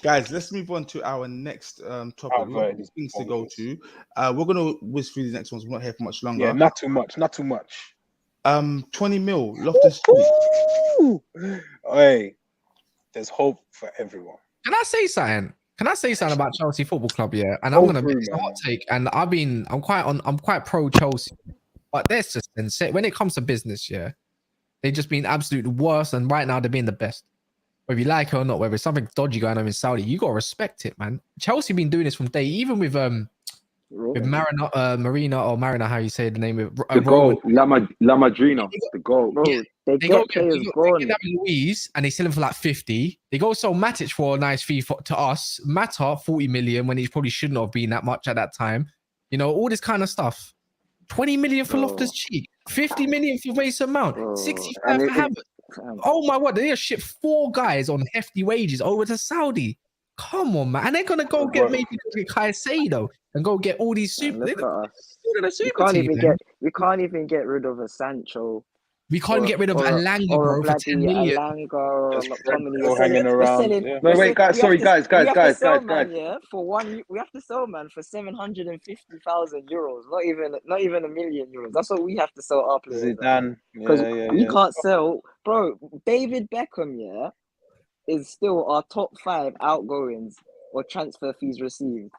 guys, let's move on to our next topic. Lots of things to go to. We're gonna whiz through the next ones. We're not here for much longer. Yeah, not too much. 20 mil. Loftus-Cheek. Hey, there's hope for everyone. Can I say something about Chelsea Football Club? Yeah, and I'm gonna make a hot take. And I'm quite pro Chelsea, but there's just when it comes to business, they've just been absolute worst, and right now they're being the best. Whether you like it or not, whether it's something dodgy going on in Saudi, you gotta respect it, man. Chelsea been doing this from day, even with Marina, how you say the name of the goal, La Madrina, the goal. Bro, they get players gone. They get Luis and they sell him for like 50. They go sell Matic for a nice fee to us. Mata 40 million when he probably shouldn't have been that much at that time. You know, all this kind of stuff. 20 million for Loftus-Cheek, 50 million for Mason Mount, 65 for Havertz. Oh my word, they just ship 4 guys on hefty wages over to Saudi. Come on, man. And they're gonna go get maybe Caicedo and go get all these super. Look at us. We can't even get rid of a Sancho. We can't even get rid of Alanga, bro, for 10 million. Alanga or McTominay. Hanging around. No, wait, guys. Sorry, guys. For one, we have to sell man for 750,000 euros. Not even €1 million. That's what we have to sell our players. Zidane, because we can't sell, bro. David Beckham, is still our top 5 outgoings or transfer fees received.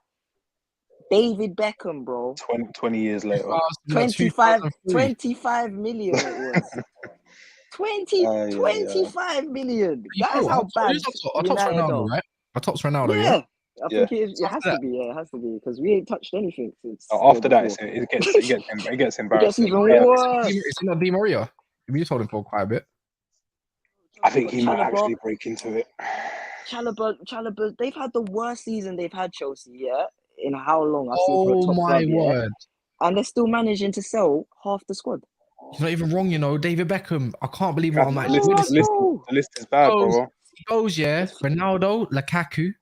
David Beckham, bro. 20 years later. 25 million it was. 25 million. That's how bad. Our top's Ronaldo, right? Our top's Ronaldo, yeah. I think it has to be. Yeah, it has to be because we ain't touched anything since. After that, it gets embarrassing. It gets even worse. It's not Di Maria. We told him for quite a bit. I think he might actually break into it. Chalobah, they've had the worst season they've had, Chelsea, in how long? I've seen for a top my club, word. And they're still managing to sell half the squad. He's not even wrong, you know. David Beckham. I can't believe what I'm actually. The list is bad, bro. He goes, Ronaldo, Lukaku,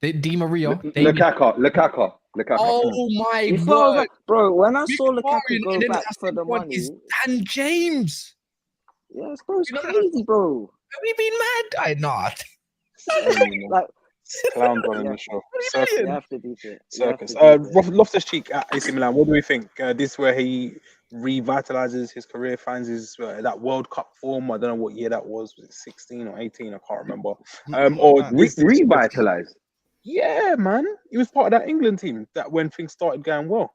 Di Maria, Lukaku. Oh my word, bro! When I saw Lukaku go back for the money, and James. Yes, bro, it's crazy, bro. Have we been mad? I'm not. Like clowns on the show. You have to beat it. Circus. Loftus-Cheek at AC Milan. What do we think? This is where he revitalizes his career, finds his that World Cup form. I don't know what year that was. Was it 16 or 18? I can't remember. Or revitalized. Yeah, man. He was part of that England team that when things started going well.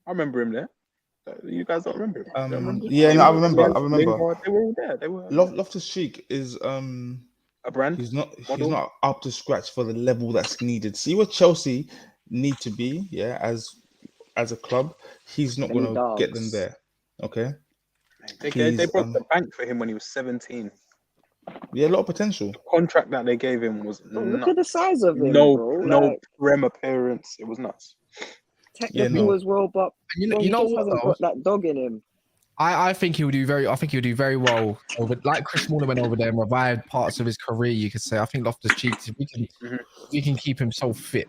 I remember him there. You guys don't remember him? Yeah, no, I remember. They were all there. They were. Loftus-Cheek is a brand. He's not model. up to scratch for the level that's needed. See what Chelsea need to be, yeah, as a club. He's not They need going to get them dogs. there. Okay. They broke the bank for him when he was 17. Yeah, a lot of potential. The contract that they gave him was Look at the size of him, no bro. Prem appearance. It was nuts. Technical as well, but you bro, he know just what, hasn't though? got that dog in him. I think he would do very. I think he would do very well over, like Chris Smalling went over there and revived parts of his career. You could say. I think Loftus-Cheek, we can keep him so fit.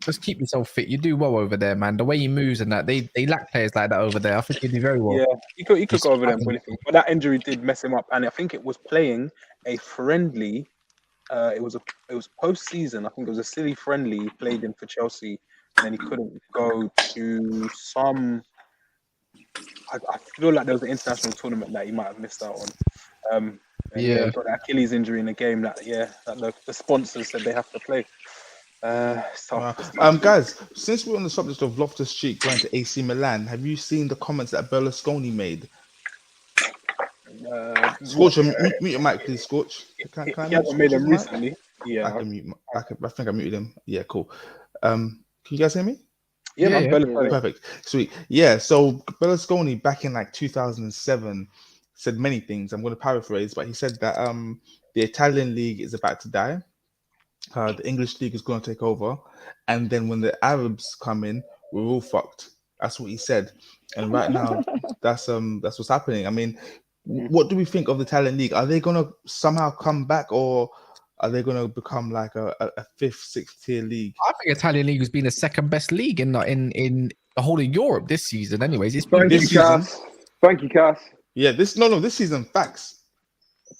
Just keep yourself fit. You do well over there, man. The way he moves and that, they lack players like that over there. I think he'd do very well. Yeah, he could go over there and win it. But that injury did mess him up, and I think it was playing a friendly. It was post-season. I think it was a silly friendly. He played in for Chelsea, and then he couldn't go to some. I feel like there was an international tournament that he might have missed out on. He got that Achilles injury in the game that the sponsors said they have to play. It's tough. Guys, since we're on the subject of Loftus-Cheek going to AC Milan, have you seen the comments that Berlusconi made? Scorch, mute your mic, please, Scorch. Can I hasn't made them recently. Yeah, I can mute. I think I muted him. Yeah, cool. Can you guys hear me? Yeah. Perfect. Sweet. Yeah, so Berlusconi back in like 2007 said many things. I'm going to paraphrase, but he said that the Italian league is about to die. The English league is going to take over, and then when the Arabs come in, we're all fucked. That's what he said, and right now, that's what's happening. I mean, what do we think of the Italian league? Are they going to somehow come back, or are they going to become like a 5th, 6th tier league? I think Italian league has been the second best league in the whole of Europe this season. Anyways, it's Thank you, Cass. Yeah, this season, facts.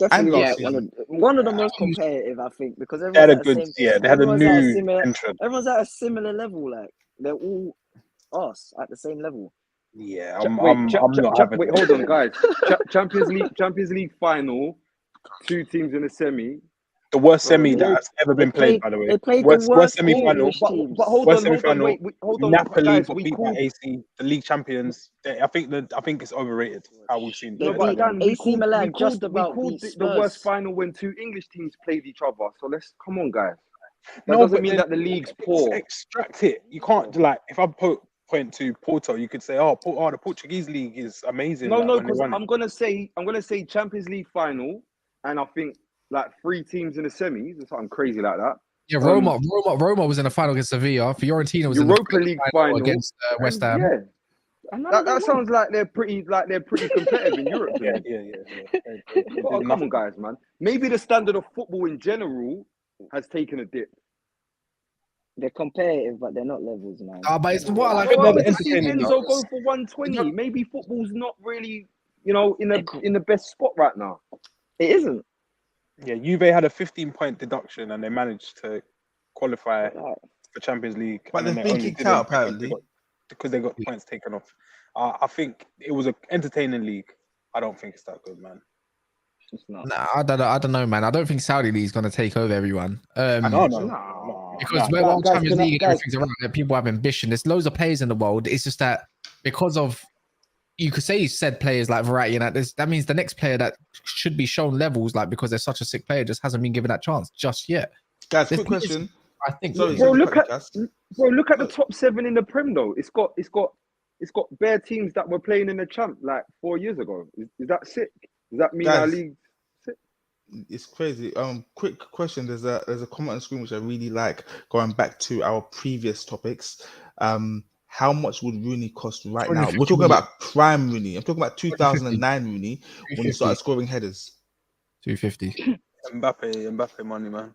Definitely, one of the most competitive, I think, because they had a new entrant. Everyone's at a similar level. Like they're all us at the same level. Yeah, wait, hold on, guys. Champions League final, 2 teams in a semi. The worst semi that's ever been played, by the way. They played worst the worst semi-final. But hold on. Napoli Guys, got beat by AC, the league champions. I think it's overrated how we've seen. They beat AC Milan just about beat Spurs. The worst final when 2 English teams played each other. So come on, guys. That doesn't mean that the league's poor. Extract it. You can't if I point to Porto, you could say, the Portuguese league is amazing. No, because I'm gonna say Champions League final, and I think like 3 teams in the semis or something crazy like that. Yeah, Roma was in the final against Sevilla. Fiorentina was Europa in the League final against West Ham. Yeah, that sounds like they're pretty competitive in Europe. Yeah. Come on, guys, man. Maybe the standard of football in general has taken a dip. They're competitive, but they're not levels, man. But it's what I like about about Enzo go for 120. Maybe football's not really, in the best spot right now. It isn't. Yeah, Juve had a 15-point deduction and they managed to qualify for Champions League. But they've been kicked out, apparently. Because they got points taken off. I think it was an entertaining league. I don't think it's that good, man. It's not. Nah, I don't know, man. I don't think Saudi League's going to take over everyone. No. Because we're World Champions League and everything's around there, people have ambition. There's loads of players in the world. It's just that because of, you could say said players like Verratti and that means the next player that should be shown levels, like because they're such a sick player, just hasn't been given that chance just yet. Guys, quick question. I think. Bro, look at the top 7 in the Prem though. It's got bare teams that were playing in the Champ like 4 years ago. Is that sick? Does that mean our league? It's crazy. Quick question. There's a comment on the screen which I really like. Going back to our previous topics, how much would Rooney cost right now? We're talking about prime Rooney. I'm talking about 2009 Rooney when he started scoring headers. 250. Mbappe money, man.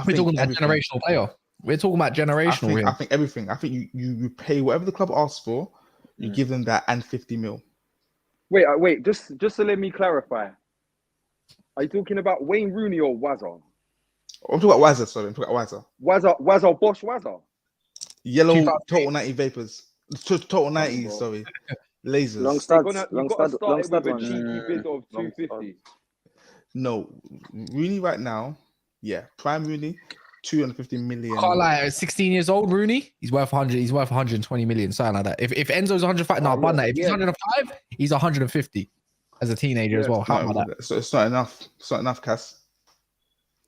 We're talking about generational player. We're talking about generational. I think everything. I think you pay whatever the club asks for. You give them that and 50 mil. Wait. Just to let me clarify. Are you talking about Wayne Rooney or Wazza? I'm talking about Wazza. Sorry, I'm talking about Wazza. Wazza, Bosch, Wazza. Yellow Total 90 Vapors. Total 90. Sorry, lasers. Long stud with a cheeky bid of 250. No, Rooney right now. Yeah, prime Rooney, 250 million. Can't lie, 16 years old Rooney, he's worth 100. He's worth 120 million, something like that. If Enzo's 105, no, I've done that. If he's 105, he's 150. as a teenager as well. How about that? So it's not enough. It's not enough, Cass.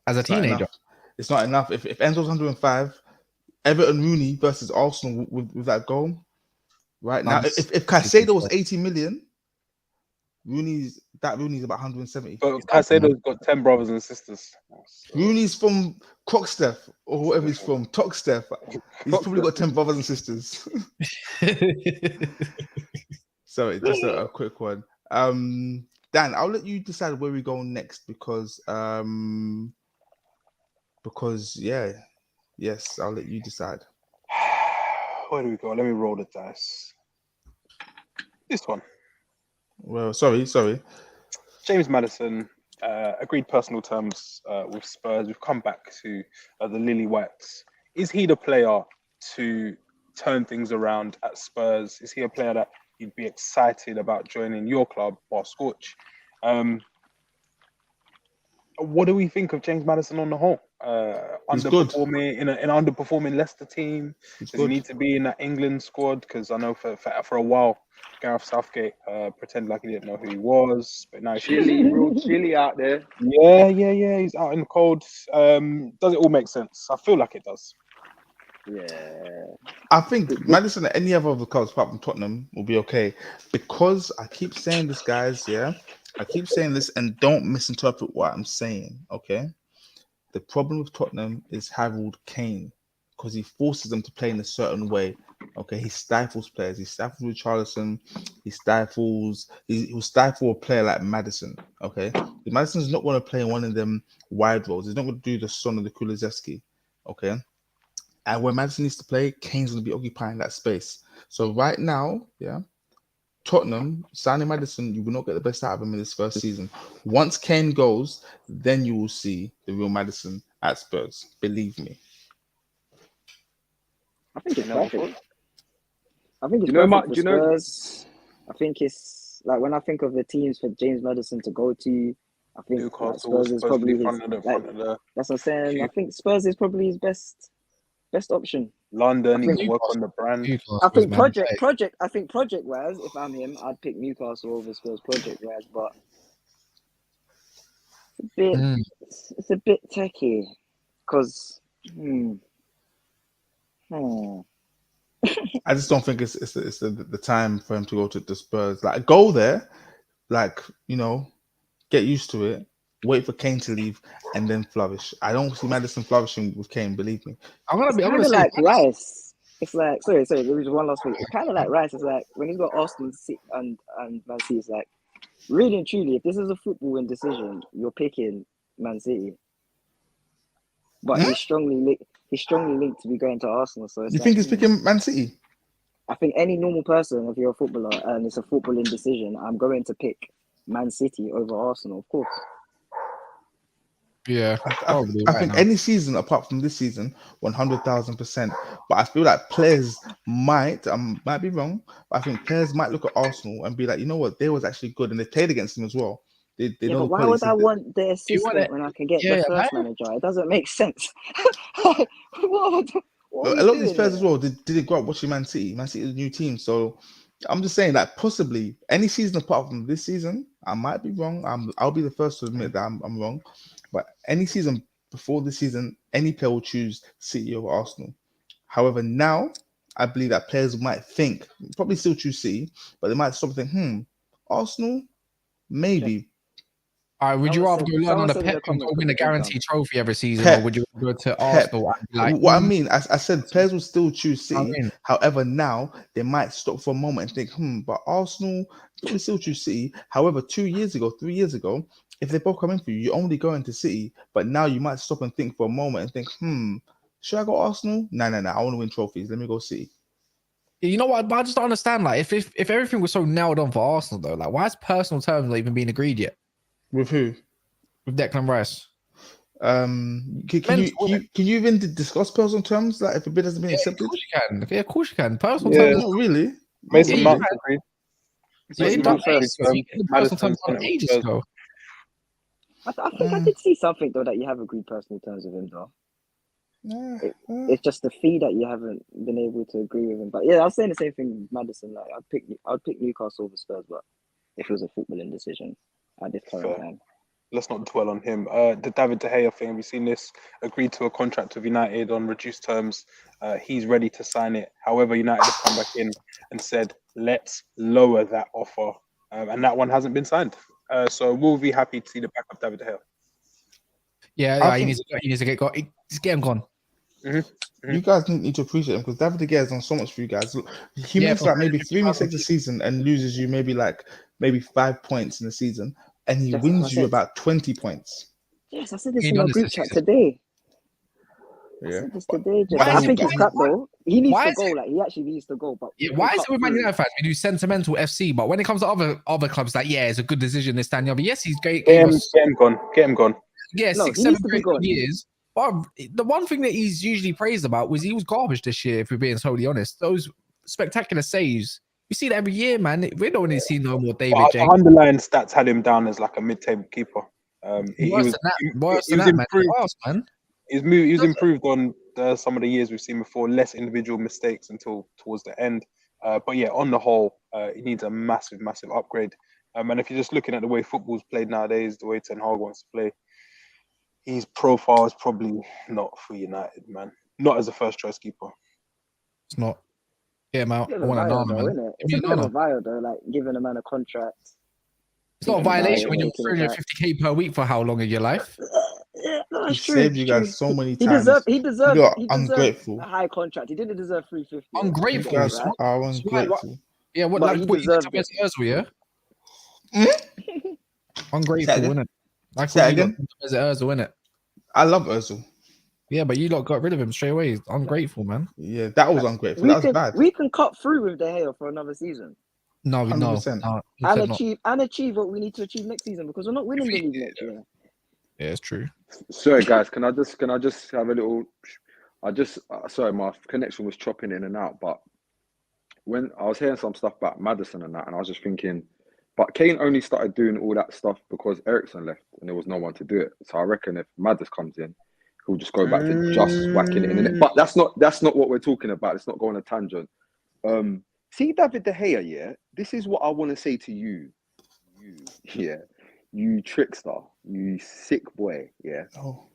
As a It's not teenager, enough. It's not enough. If Enzo's 105, Everton Rooney versus Arsenal with that goal, right now, if Caicedo was 80 million, Rooney's about 170. But Caicedo's got 10 brothers and sisters. So. Rooney's from Croxteth or whatever he's from, Toxteth. He's probably got 10 brothers and sisters. So just a quick one. Dan, I'll let you decide where we go next because yes, I'll let you decide. Where do we go? Let me roll the dice. This one. Well, sorry. James Maddison agreed personal terms with Spurs. We've come back to the Lily Whites. Is he the player to turn things around at Spurs? Is he a player that you'd be excited about joining your club or Scorch? What do we think of James Maddison on the whole? Underperforming in an underperforming Leicester team. Does he need to be in that England squad? Because I know for a while Gareth Southgate pretended like he didn't know who he was, but now real chilly out there. Yeah. He's out in the cold. Does it all make sense? I feel like it does. Yeah. I think Maddison at any other of the clubs apart from Tottenham will be okay because I keep saying this, guys. Yeah, I keep saying this, and don't misinterpret what I'm saying. Okay. The problem with Tottenham is Harold Kane because he forces them to play in a certain way. Okay, he stifles players. He stifles Richarlison. He will stifle a player like Maddison. Okay, Madison's not going to play one of them wide roles. He's not going to do the Son of the Kulusevski. Okay, and where Maddison needs to play, Kane's going to be occupying that space. So right now, yeah, Tottenham signing Maddison, you will not get the best out of him in this first season. Once Kane goes, then you will see the real Maddison at Spurs. Believe me. I think it's perfect. I think it's perfect for Spurs. I think it's like when I think of the teams for James Maddison to go to, I think Newcastle, Spurs is probably his. That's what I'm saying. I think Spurs is probably his best option. London, he can work on the brand. I think project wise, if I'm him, I'd pick Newcastle over Spurs project wise, but it's a bit techie because. I just don't think it's the time for him to go to the Spurs. Like go there, like get used to it. Wait for Kane to leave and then flourish. I don't see Maddison flourishing with Kane. Believe me. I'm gonna say like Rice. It's like sorry. There was one last thing. It's kind of like Rice. It's like when he's got Arsenal and Man City. It's like really and truly, if this is a footballing decision, you're picking Man City. But he's strongly linked to be going to Arsenal. So you think he's picking Man City? I think any normal person, if you're a footballer and it's a footballing decision, I'm going to pick Man City over Arsenal, of course. Yeah, I think any season apart from this season, 100,000%. But I feel like players might be wrong, but I think players might look at Arsenal and be like, you know what, they was actually good, and they played against them as well. They know but why would I want the assistant when I can get the first manager? It doesn't make sense. What a lot of these players as well didn't grow up watching Man City. Man City is a new team, so I'm just saying that possibly any season apart from this season, I might be wrong. I'll be the first to admit that I'm wrong. But any season before this season, any player will choose City over Arsenal. However, now I believe that players might think, probably still choose City, but they might stop and think, Arsenal, maybe. All right, would you rather go learn on a Pep and go win a guaranteed trophy every season, or would you go to Arsenal? And what I mean, I said players will still choose City. However, now they might stop for a moment and think, but Arsenal probably still choose City. However, 3 years ago, if they both come in for you, you're only going to City. But now you might stop and think for a moment and think, should I go Arsenal? No. I want to win trophies. Let me go City. You know what? But I just don't understand. Like, if everything was so nailed on for Arsenal, though, like, why is personal terms not even being agreed yet? With who? With Declan Rice. Can you even discuss personal terms? Like, if a bid hasn't been accepted? Of course you can. Yeah, of course you can. Personal terms. Not really. Mason Mount agreed. Personal terms on ages ago. I think I did see something though that you have agreed personal terms with him though. It's just the fee that you haven't been able to agree with him. But yeah, I was saying the same thing with Maddison. Like I'd pick Newcastle over Spurs, but if it was a footballing decision at this current time. Let's not dwell on him. The David De Gea thing, we've seen this, agreed to a contract with United on reduced terms. He's ready to sign it. However, United have come back in and said, let's lower that offer. And that one hasn't been signed. So we'll be happy to see the back of David De Gea. Yeah, he needs to get gone. Just get him gone. You guys need to appreciate him because David De Gea has done so much for you guys. He makes like maybe 3 mistakes a season and loses you maybe 5 points in the season, and he wins you about 20 points. Yes, I said this in my group chat today. I said this today. I think it's crap though. He needs to go. Like he actually needs to go. But why is it with Man United fans we do sentimental FC? But when it comes to other clubs, like it's a good decision this time. But yes, he's great. Get him gone. Yeah, 6-7 years. But the one thing that he's usually praised about was he was garbage this year. If we're being totally honest, those spectacular saves. We see that every year, man. We don't want to see no more David. The underlying stats had him down as like a mid-table keeper. He was improved on some of the years we've seen before. Less individual mistakes until towards the end. But yeah, on the whole, he needs a massive upgrade. And if you're just looking at the way football's played nowadays, the way Ten Hag wants to play, his profile is probably not for United, man. Not as a first choice keeper. It's not. Get him out. I want to know, man. It's a bit of a vial, though, like giving a man a contract. It's not a violation when you're 350k per week for how long of your life? Yeah, no, he saved you guys so many times. He deserved ungrateful. a high contract. He didn't deserve 350. Ungrateful. You guys are ungrateful. Yeah, what you did to Özil, yeah? Ungrateful, isn't it? Like Say again? Özil, isn't it? I love Özil. Yeah, but you lot got rid of him straight away. He's ungrateful, man. Yeah, that was ungrateful. That was bad. We can cut through with De Gea for another season. No. And achieve what we need to achieve next season because we're not winning the league next year. Yeah, it's true. Sorry, guys. Can I just have a little? Sorry, my connection was chopping in and out. But when I was hearing some stuff about Maddison and that, and I was just thinking, but Kane only started doing all that stuff because Eriksen left and there was no one to do it. So I reckon if Maddison comes in, he'll just go back to just whacking it in the net. But that's not what we're talking about. It's not going on a tangent. See David De Gea, yeah? This is what I want to say to you. You trickster, you sick boy, yeah? Oh.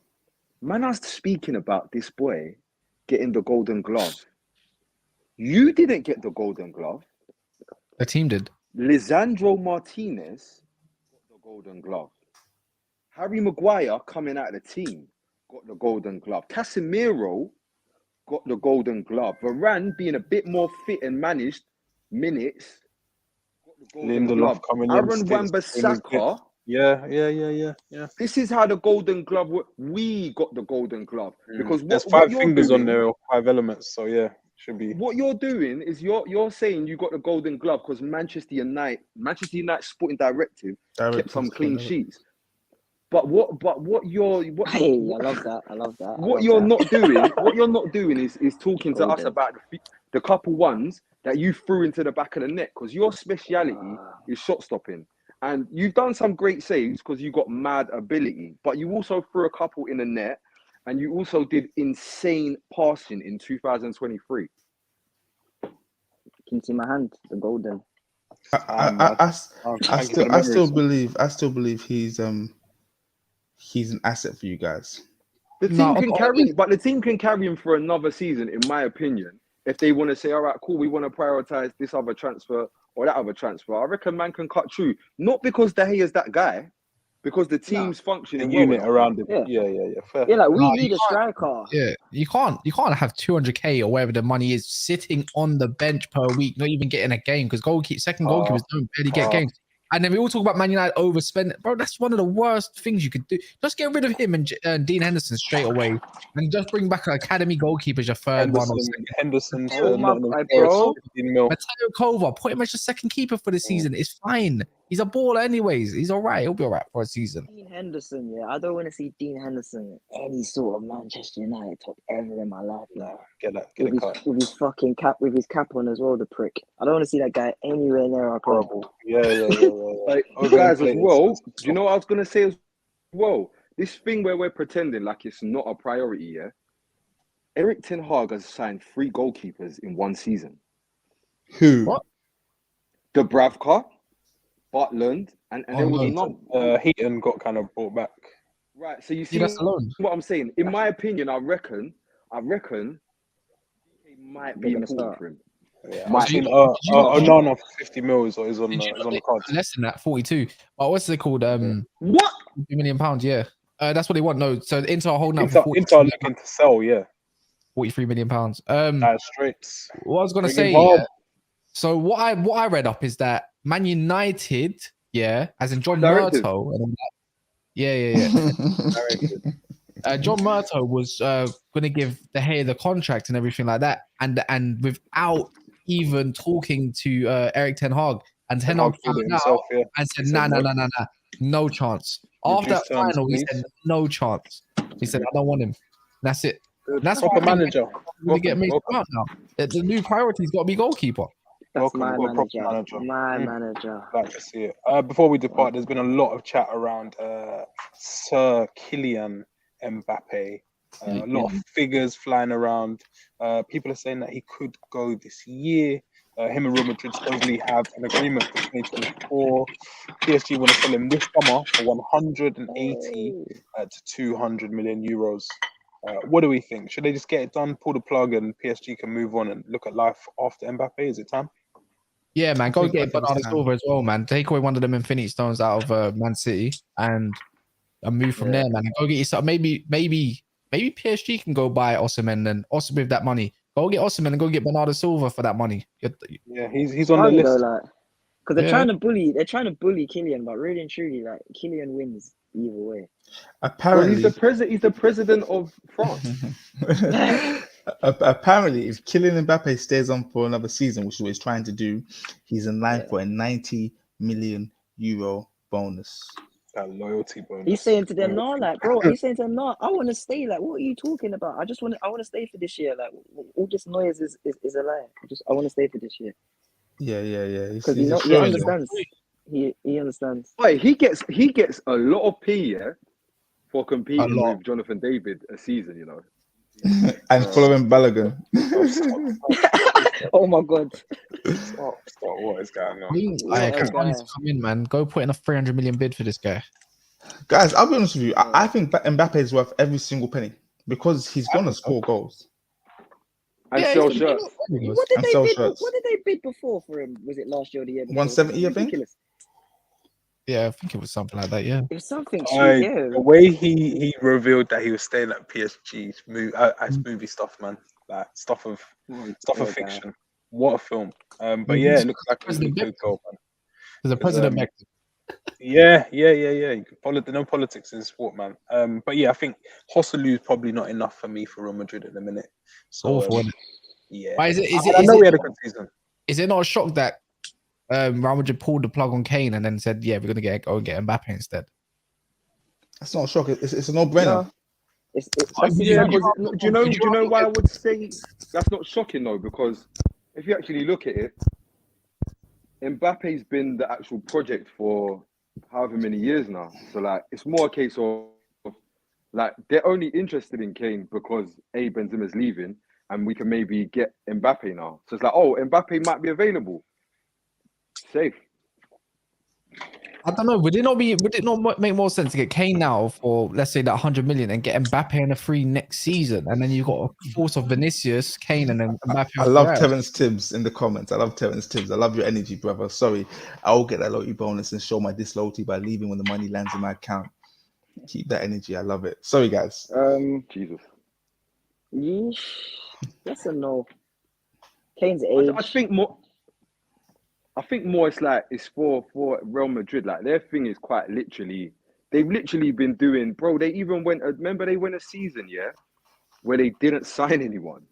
Man, I was speaking about this boy getting the Golden Glove. You didn't get the Golden Glove. The team did. Lisandro Martinez got the Golden Glove. Harry Maguire coming out of the team got the Golden Glove. Casemiro got the Golden Glove. Varane being a bit more fit and managed minutes got the Golden Glove. Aaron Wan-Bissaka. Yeah. This is how the Golden Glove we got the Golden Glove because there's 5 fingers on there, 5 elements. So yeah, should be. What you're doing is you're saying you got the Golden Glove because Manchester United Sporting Directive kept some clean sheets. But what you're I love that. What you're not doing is talking to us about the couple ones that you threw into the back of the net because your speciality is shot stopping. And you've done some great saves because you got mad ability, but you also threw a couple in the net and you also did insane passing in 2023. Can you see my hand? The golden. I still believe he's an asset for you guys. The team can carry him for another season, in my opinion. If they want to say, all right, cool, we want to prioritize this other transfer or that other transfer, I reckon man can cut through. Not because De Gea is that guy, because the team's functioning unit around him. Yeah. Fair. Yeah, like we need a striker. Yeah, you can't have 200k or whatever the money is sitting on the bench per week, not even getting a game because second goalkeepers don't barely get games. And then we all talk about Man United overspending. Bro, that's one of the worst things you could do. Just get rid of him and Dean Henderson straight away. And just bring back an academy goalkeeper as your third one. Henderson. Mateo Kova, put him as your second keeper for the season. It's fine. He's a baller anyways. He's all right. He'll be all right for a season. Dean Henderson, yeah. I don't want to see Dean Henderson any sort of Manchester United top ever in my life. Like, with his fucking cap, with his cap on as well, the prick. I don't want to see that guy anywhere near our club. Yeah. Like, you guys as well, do you know what I was going to say as well? This thing where we're pretending like it's not a priority, yeah? Erik Ten Hag has signed 3 goalkeepers in one season. Who? What? Dubravka, Butland, and there was none. Heaton got kind of brought back. Right. So you see that's alone. what I'm saying? In my opinion, I reckon he might be important for him. Yeah, I've seen Onana for 50 mils or is on the cards. Less than that, 42. But what's it called? What? £2 million, yeah. That's what they want. No, so Inter are holding out for Inter looking to sell, yeah. £43 million. Straight. What I was gonna say, so what I read up is that Man United, as in John Murto, yeah. John Murto was gonna give De Gea the contract and everything like that, and without even talking to Eric Ten Hag, and Ten Hag found out and said, nah, no chance. After that final, he said no chance. He said, I don't want him. That's it. That's what the manager. We get Mason Mount now. The new priority's got to be goalkeeper. That's my manager. My manager. Like to see it. Before we depart, there's been a lot of chat around Sir Kylian Mbappe. A lot of figures flying around. People are saying that he could go this year. Him and Real Madrid supposedly have an agreement for 2024. PSG want to sell him this summer for 180 to 200 million euros. What do we think? Should they just get it done, pull the plug, and PSG can move on and look at life after Mbappe? Is it time? Yeah, man. Go get Bernardo Silva as well, man. Take away one of them Infinity Stones out of Man City and move from there, man. And go get yourself. Maybe PSG can go buy Osimhen and also with that money. Go get Osimhen and go get Bernardo Silva for that money. Yeah, he's on the list. Because they're trying to bully Kylian, but really and truly, like Kylian wins either way. Apparently, he's the president of France. Apparently, if Kylian Mbappe stays on for another season, which is what he's trying to do, he's in line for a 90 million euro bonus. That loyalty bonus. He's saying to them, no, like, bro, he's saying to them, no, I want to stay. Like, what are you talking about? I want to stay for this year. Like, all this noise is a lie. I want to stay for this year. Yeah. Because he understands. He understands. Wait, he gets a lot of P, for competing with Jonathan David a season, you know. And following Balogun. Oh my god. Stop. What is going on? Come in, man. Go put in a 300 million bid for this guy. Guys, I'll be honest with you. I think Mbappe is worth every single penny because he's gonna score goals. And sell shirts. What did they bid before for him? Was it last year or the year before? 170, I think. Yeah, I think it was something like that. Yeah, it was something. The way he revealed that he was staying at PSG's movie stuff, man, like stuff of fiction. What a film! But yeah, it looks like a really good goal, man. There's a president back. Yeah. You can follow no politics in sport, man. But yeah, I think Joselu is probably not enough for me for Real Madrid at the minute. So yeah, I know we had a good season. Is it not a shock that Real Madrid pulled the plug on Kane and then said, "Yeah, we're gonna go and get Mbappe instead"? That's not a shock. It's a no-brainer. Do you know why I would say that's not shocking though? Because if you actually look at it, Mbappe's been the actual project for however many years now. So like, it's more a case of like they're only interested in Kane because Benzema's leaving, and we can maybe get Mbappe now. So it's like, oh, Mbappe might be available. Safe. I don't know. Would it not make more sense to get Kane now for, let's say, that 100 million and get Mbappe in a free next season, and then you've got a force of Vinicius, Kane, and then Mbappe? I love Terence Tibbs in the comments. I love Terence Tibbs. I love your energy, brother. Sorry, I will get that loyalty bonus and show my disloyalty by leaving when the money lands in my account. Keep that energy. I love it. Sorry, guys. Jesus. Yeesh. Yes and no. Kane's age. I think more it's like it's for Real Madrid. Like their thing is quite literally, they've literally been doing, bro. They even remember they went a season, where they didn't sign anyone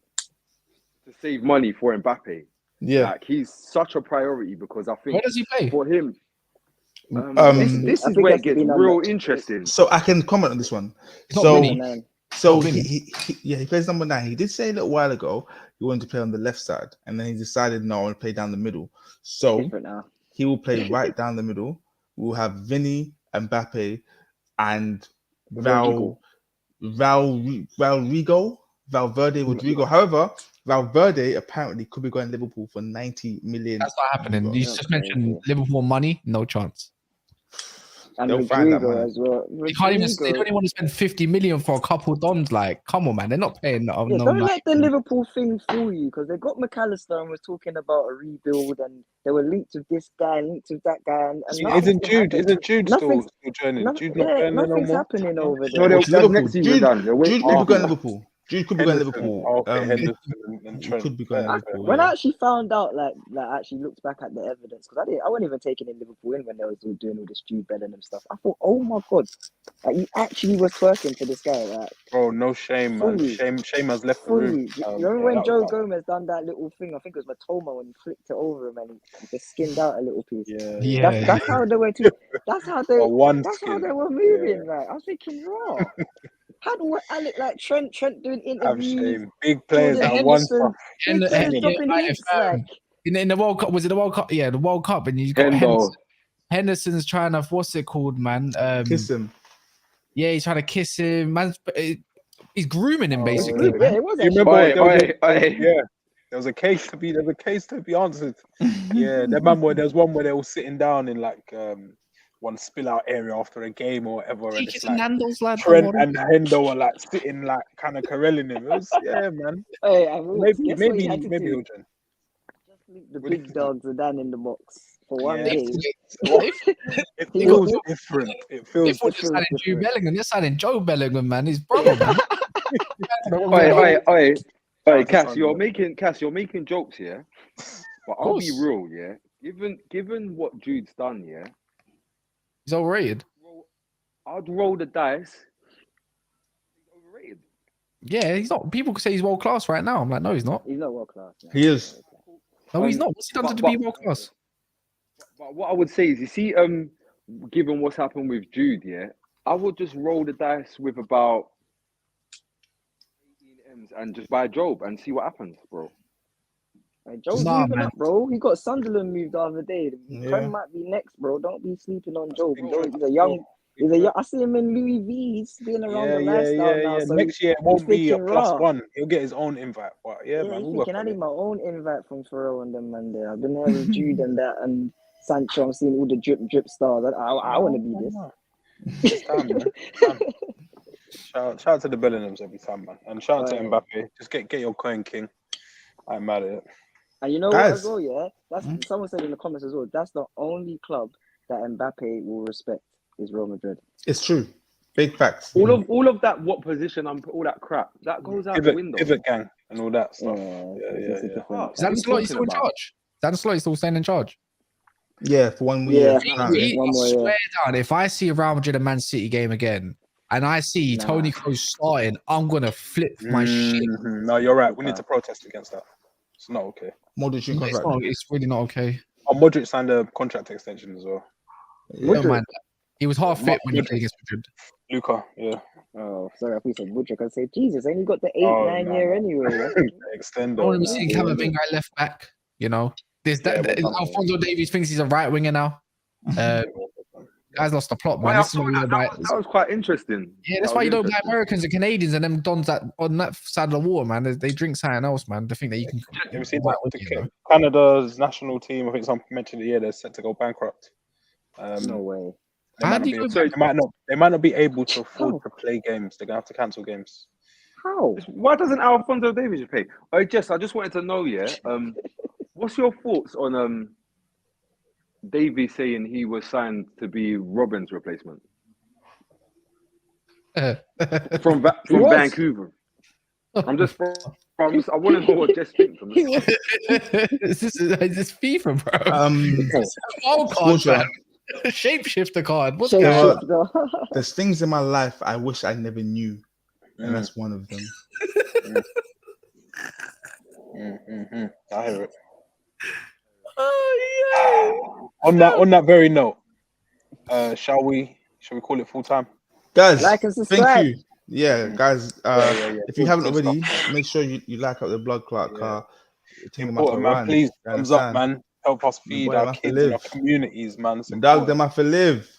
to save money for Mbappe. Yeah, like he's such a priority because I think where does he play for him? This is where it gets real interesting. So I can comment on this one. He plays number 9. He did say a little while ago he wanted to play on the left side, and then he decided no, I want to play down the middle. So he will play right down the middle. We'll have Vinny, Mbappe, and Rigo. Valverde, Rodrigo. However, Valverde apparently could be going to Liverpool for 90 million. That's not happening. You just mentioned Liverpool money, no chance. And They'll find that Rodrigo money. as well. They can't even. They don't even want to spend 50 million for a couple dons. Like, come on, man. They're not paying. Yeah, No don't money. let the Liverpool thing fool you, because they got McAllister and was talking about a rebuild, and they were linked with this guy, linked with that guy, and Isn't Jude still joining? Jude not joining no nothing's more? happening over No, there. Watch that's Liverpool. next season done. Jude could be going to Liverpool. Jude could be going to Henderson. Liverpool. Henderson and He Trent. could be going to Liverpool. When yeah. I actually found out, like I actually looked back at the evidence, because I wasn't even taking in Liverpool in when they was doing all this Jude Bellingham stuff. I thought, oh my god, like he actually was twerking for this guy, like. Bro, no shame, man. Fully. Shame has left the room. You remember when Joe Gomez done that little thing? I think it was Matoma when he flicked it over him and he just skinned out a little piece. Yeah. That's how they were. That's how they. That's skin. how they were moving. Right? I was thinking, raw. How do Alec like Trent doing Have interviews? shame. Big players that won stuff. Big players dropping hits like. In the World Cup, was it the World Cup? Yeah, the World Cup, and you got Henderson's trying to, what's it called, man? Kiss him. Yeah, he's trying to kiss him. Man, he's grooming him basically. Yeah, it was. You remember? There was a case to be answered. Yeah, there's one where they were sitting down in like one spill out area after a game or whatever, and it's like Trent and Hendo are like sitting like kind of corralling him. It was, man. Hey, maybe Adrian. The big dogs are down in the box for one game. It feels different. It feels different. Jude Bellingham. They're signing Joe Bellingham, man. His brother, man. Hey, Cass, you're making jokes here, but I'll be real, yeah. Given what Jude's done, yeah, he's overrated. I'd roll the dice. He's overrated. Yeah, he's not. People say he's world class right now. I'm like, no, he's not. He's not world class. No. He is. No, he's not. What's he done to be world class? But what I would say is, you see, given what's happened with Jude, yeah, I would just roll the dice with about 18 M's and just buy Job and see what happens, bro. Joe's moving up, bro. He got Sunderland moved the other day. Prem might be next, bro. Don't be sleeping on Joe. He's a young. I see him in Louis V. He's been around the lifestyle now. So next year it won't be a +1. He'll get his own invite. But man, he's thinking I need my own invite from Pharrell and them man there. I've been there with Jude and that and Sancho. I'm seeing all the drip stars. I want to be this. It's time, man. Shout out to the Bellinghams every time, man. And shout out to Mbappe. Just get your coin, King. I'm mad at it. And you know what as well, yeah? That's someone said in the comments as well. That's the only club that Mbappe will respect is Real Madrid. It's true. Big facts. All of that, what position all that crap, that goes out the window. Pivot gang and all that stuff. Is Ancelotti still in charge? Is Ancelotti still staying in charge? Yeah, for 1 year. I swear down, if I see a Real Madrid and Man City game again, and I see Toni Kroos starting, I'm gonna flip my shit. No, you're right. We need to protest against that. It's not okay. Modric it's really not okay. Oh, Modric signed a contract extension as well. Yeah, man. He was half fit when he played against Madrid. Luka, yeah. Oh, sorry, if we said Modric, I'd say Jesus. Ain't he got the 8-9 year anyway? Extend. I want to see Camavinga at left back. You know, Alphonso Davies thinks he's a right winger now. Guys lost the plot, man. That was quite interesting. Yeah, that's why you don't buy Americans and Canadians and them dons that on that side of the water, man. They drink something else, man. They think that you can. Have you seen that? Canada's national team, I think someone mentioned it. Yeah, they're set to go bankrupt. No way. They might not be able to afford to play games. They're gonna have to cancel games. How? Why doesn't Alphonso Davies play? Oh, Jess, I just wanted to know, what's your thoughts on Davies saying he was signed to be Robin's replacement from Vancouver? I want to know what Jess thinks. Is this FIFA, bro? Shapeshifter card. What's There's things in my life I wish I never knew, and that's one of them. I hear it. Oh yeah. On that very note, shall we call it full time? Guys, like and subscribe. Thank you. Yeah, guys. If you haven't already, make sure you like up the blood clot car. Man, please thumbs up, man. Help us feed our kids and our communities, man. Dog them have to live.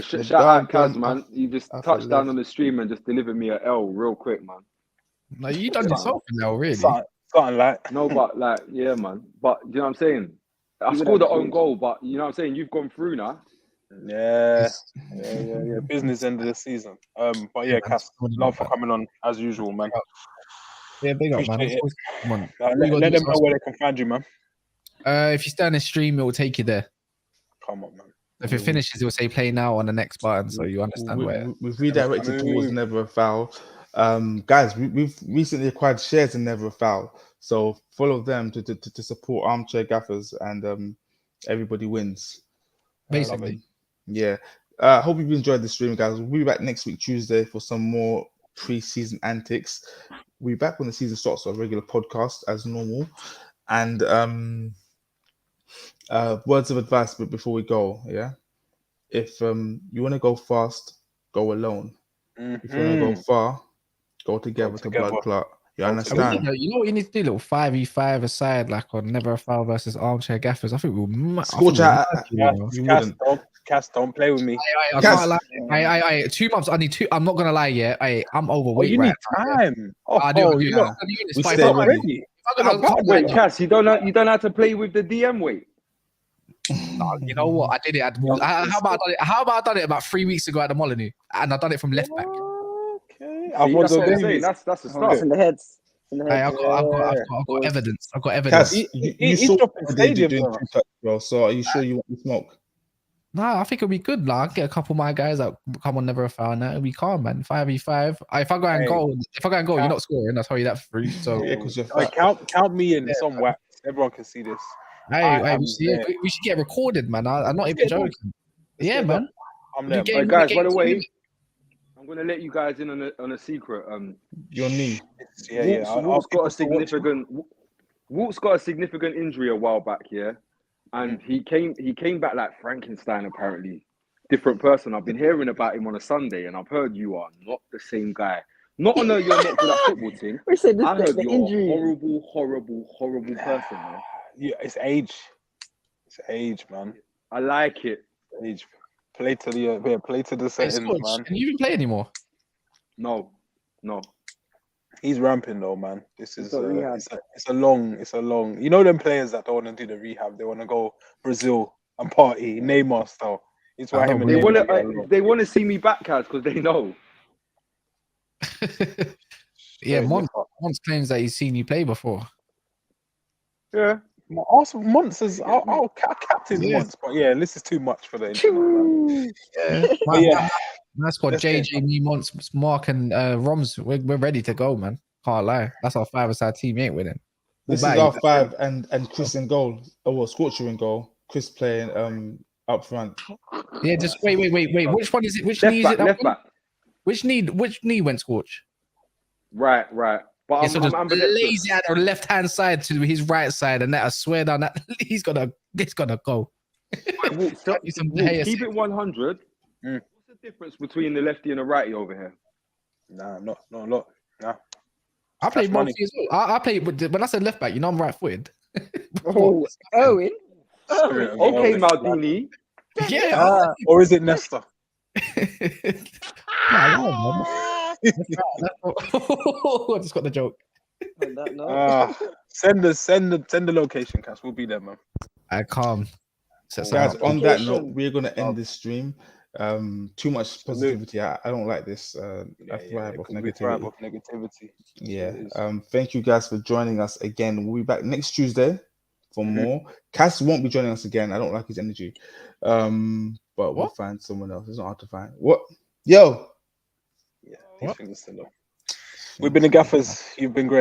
Shout out Kaz, man. You just touched down on the stream and just delivered me an L real quick, man. No, you done yourself now, really. Something like. No, but like, yeah, man. But you know what I'm saying? I scored the own goal, but you know what I'm saying? You've gone through now. Yeah. Business end of the season. But yeah, Cass, love for coming on as usual, man. Yeah, big up, man. Come on. Let them know where they can find you, man. If you stay on the stream, it will take you there. Come on, man. If it finishes, it will say play now on the next button, so you understand where. We've redirected towards Never a Foul. Guys, we've recently acquired shares in Never a Foul, so follow them to support Armchair Gaffers, and everybody wins. Basically, yeah. Hope you've enjoyed the stream, guys. We'll be back next week Tuesday for some more pre-season antics. We'll be back when the season starts, so a regular podcast as normal. And words of advice, but before we go, yeah. If you want to go fast, go alone. If you want to go far, go together to blood clot. You understand? You know what you need to do? Little 5v5 aside, like on Never a Foul versus Armchair Gaffers. I think we'll Scorch out. Cass, don't play with me. I can't lie. 2 months. I need 2. I'm not gonna lie. Yeah, I'm overweight. You need time. I do. We stay ready. Wait, Cass, you don't have to play with the DM weight. No, you know what? I did it at how about I done it about 3 weeks ago at the Molyneux, and I done it from left back. Okay, that's what I'm saying. That's the start. It's in the heads. I've got evidence. I've got evidence. You saw what they do doing 2 touch, bro. So are you sure you want to smoke? Nah, I think it'll be good. Like, I'll get a couple of my guys that come on Never a Foul now. It'll be calm, man. 5v5. If I go and goal, you're not scoring. I'll tell you that for free. So yeah, because you're count me in. It's on wax. Everyone can see this. We should get recorded, man. I'm not even joking. Yeah, man. I'm there. Guys, by the way, I'm gonna let you guys in on a secret. Your knee. Walt's got a significant injury a while back, yeah, and he came back like Frankenstein apparently, different person. I've been hearing about him on a Sunday, and I've heard you are not the same guy. Not on you're not good at football team. We said this. I heard you're injury. a horrible person, man. Yeah, it's age. It's age, man. I like it. Age. Play to the settings, man. Can you even play anymore? No. He's ramping though, man. This is it's a long. You know them players that don't want to do the rehab. They want to go Brazil and party, Neymar style. It's why they want to see me back, Kaz, because they know. Yeah, Mons claims that he's seen you play before. Yeah. Months is I'll captain once, but yeah, this is too much for the internet. Yeah. That's what JJ, me, Monts, Mark, and Roms. We're ready to go, man. Can't lie. That's our 5-a-side team, ain't we? Then this is our 5, and Chris in goal. Oh, well, Scorcher in goal. Chris playing up front. Yeah, just wait. Which one is it? Which knee is it? Left back. Which knee went Scorch? Right. But so I'm lazy at the left hand side to his right side, and that I swear down that he's gonna go. Keep it 100. What's the difference between the lefty and the righty over here? Nah, not a lot. Nah. I played both as well. I played when I said left back, you know I'm right footed. Owen. Okay, Maldini. Yeah. Or is it Nesta? I just got the joke. Send the location, Cass. We'll be there, man. I calm. Guys, on that note, we're gonna end this stream. Too much positivity. I don't like this. I thrive off negativity. Yeah. Thank you guys for joining us again. We'll be back next Tuesday for more. Cass won't be joining us again. I don't like his energy. But we'll find someone else. It's not hard to find. What? Yo. Yeah, these things are still low. We've been the Gaffers. You've been great.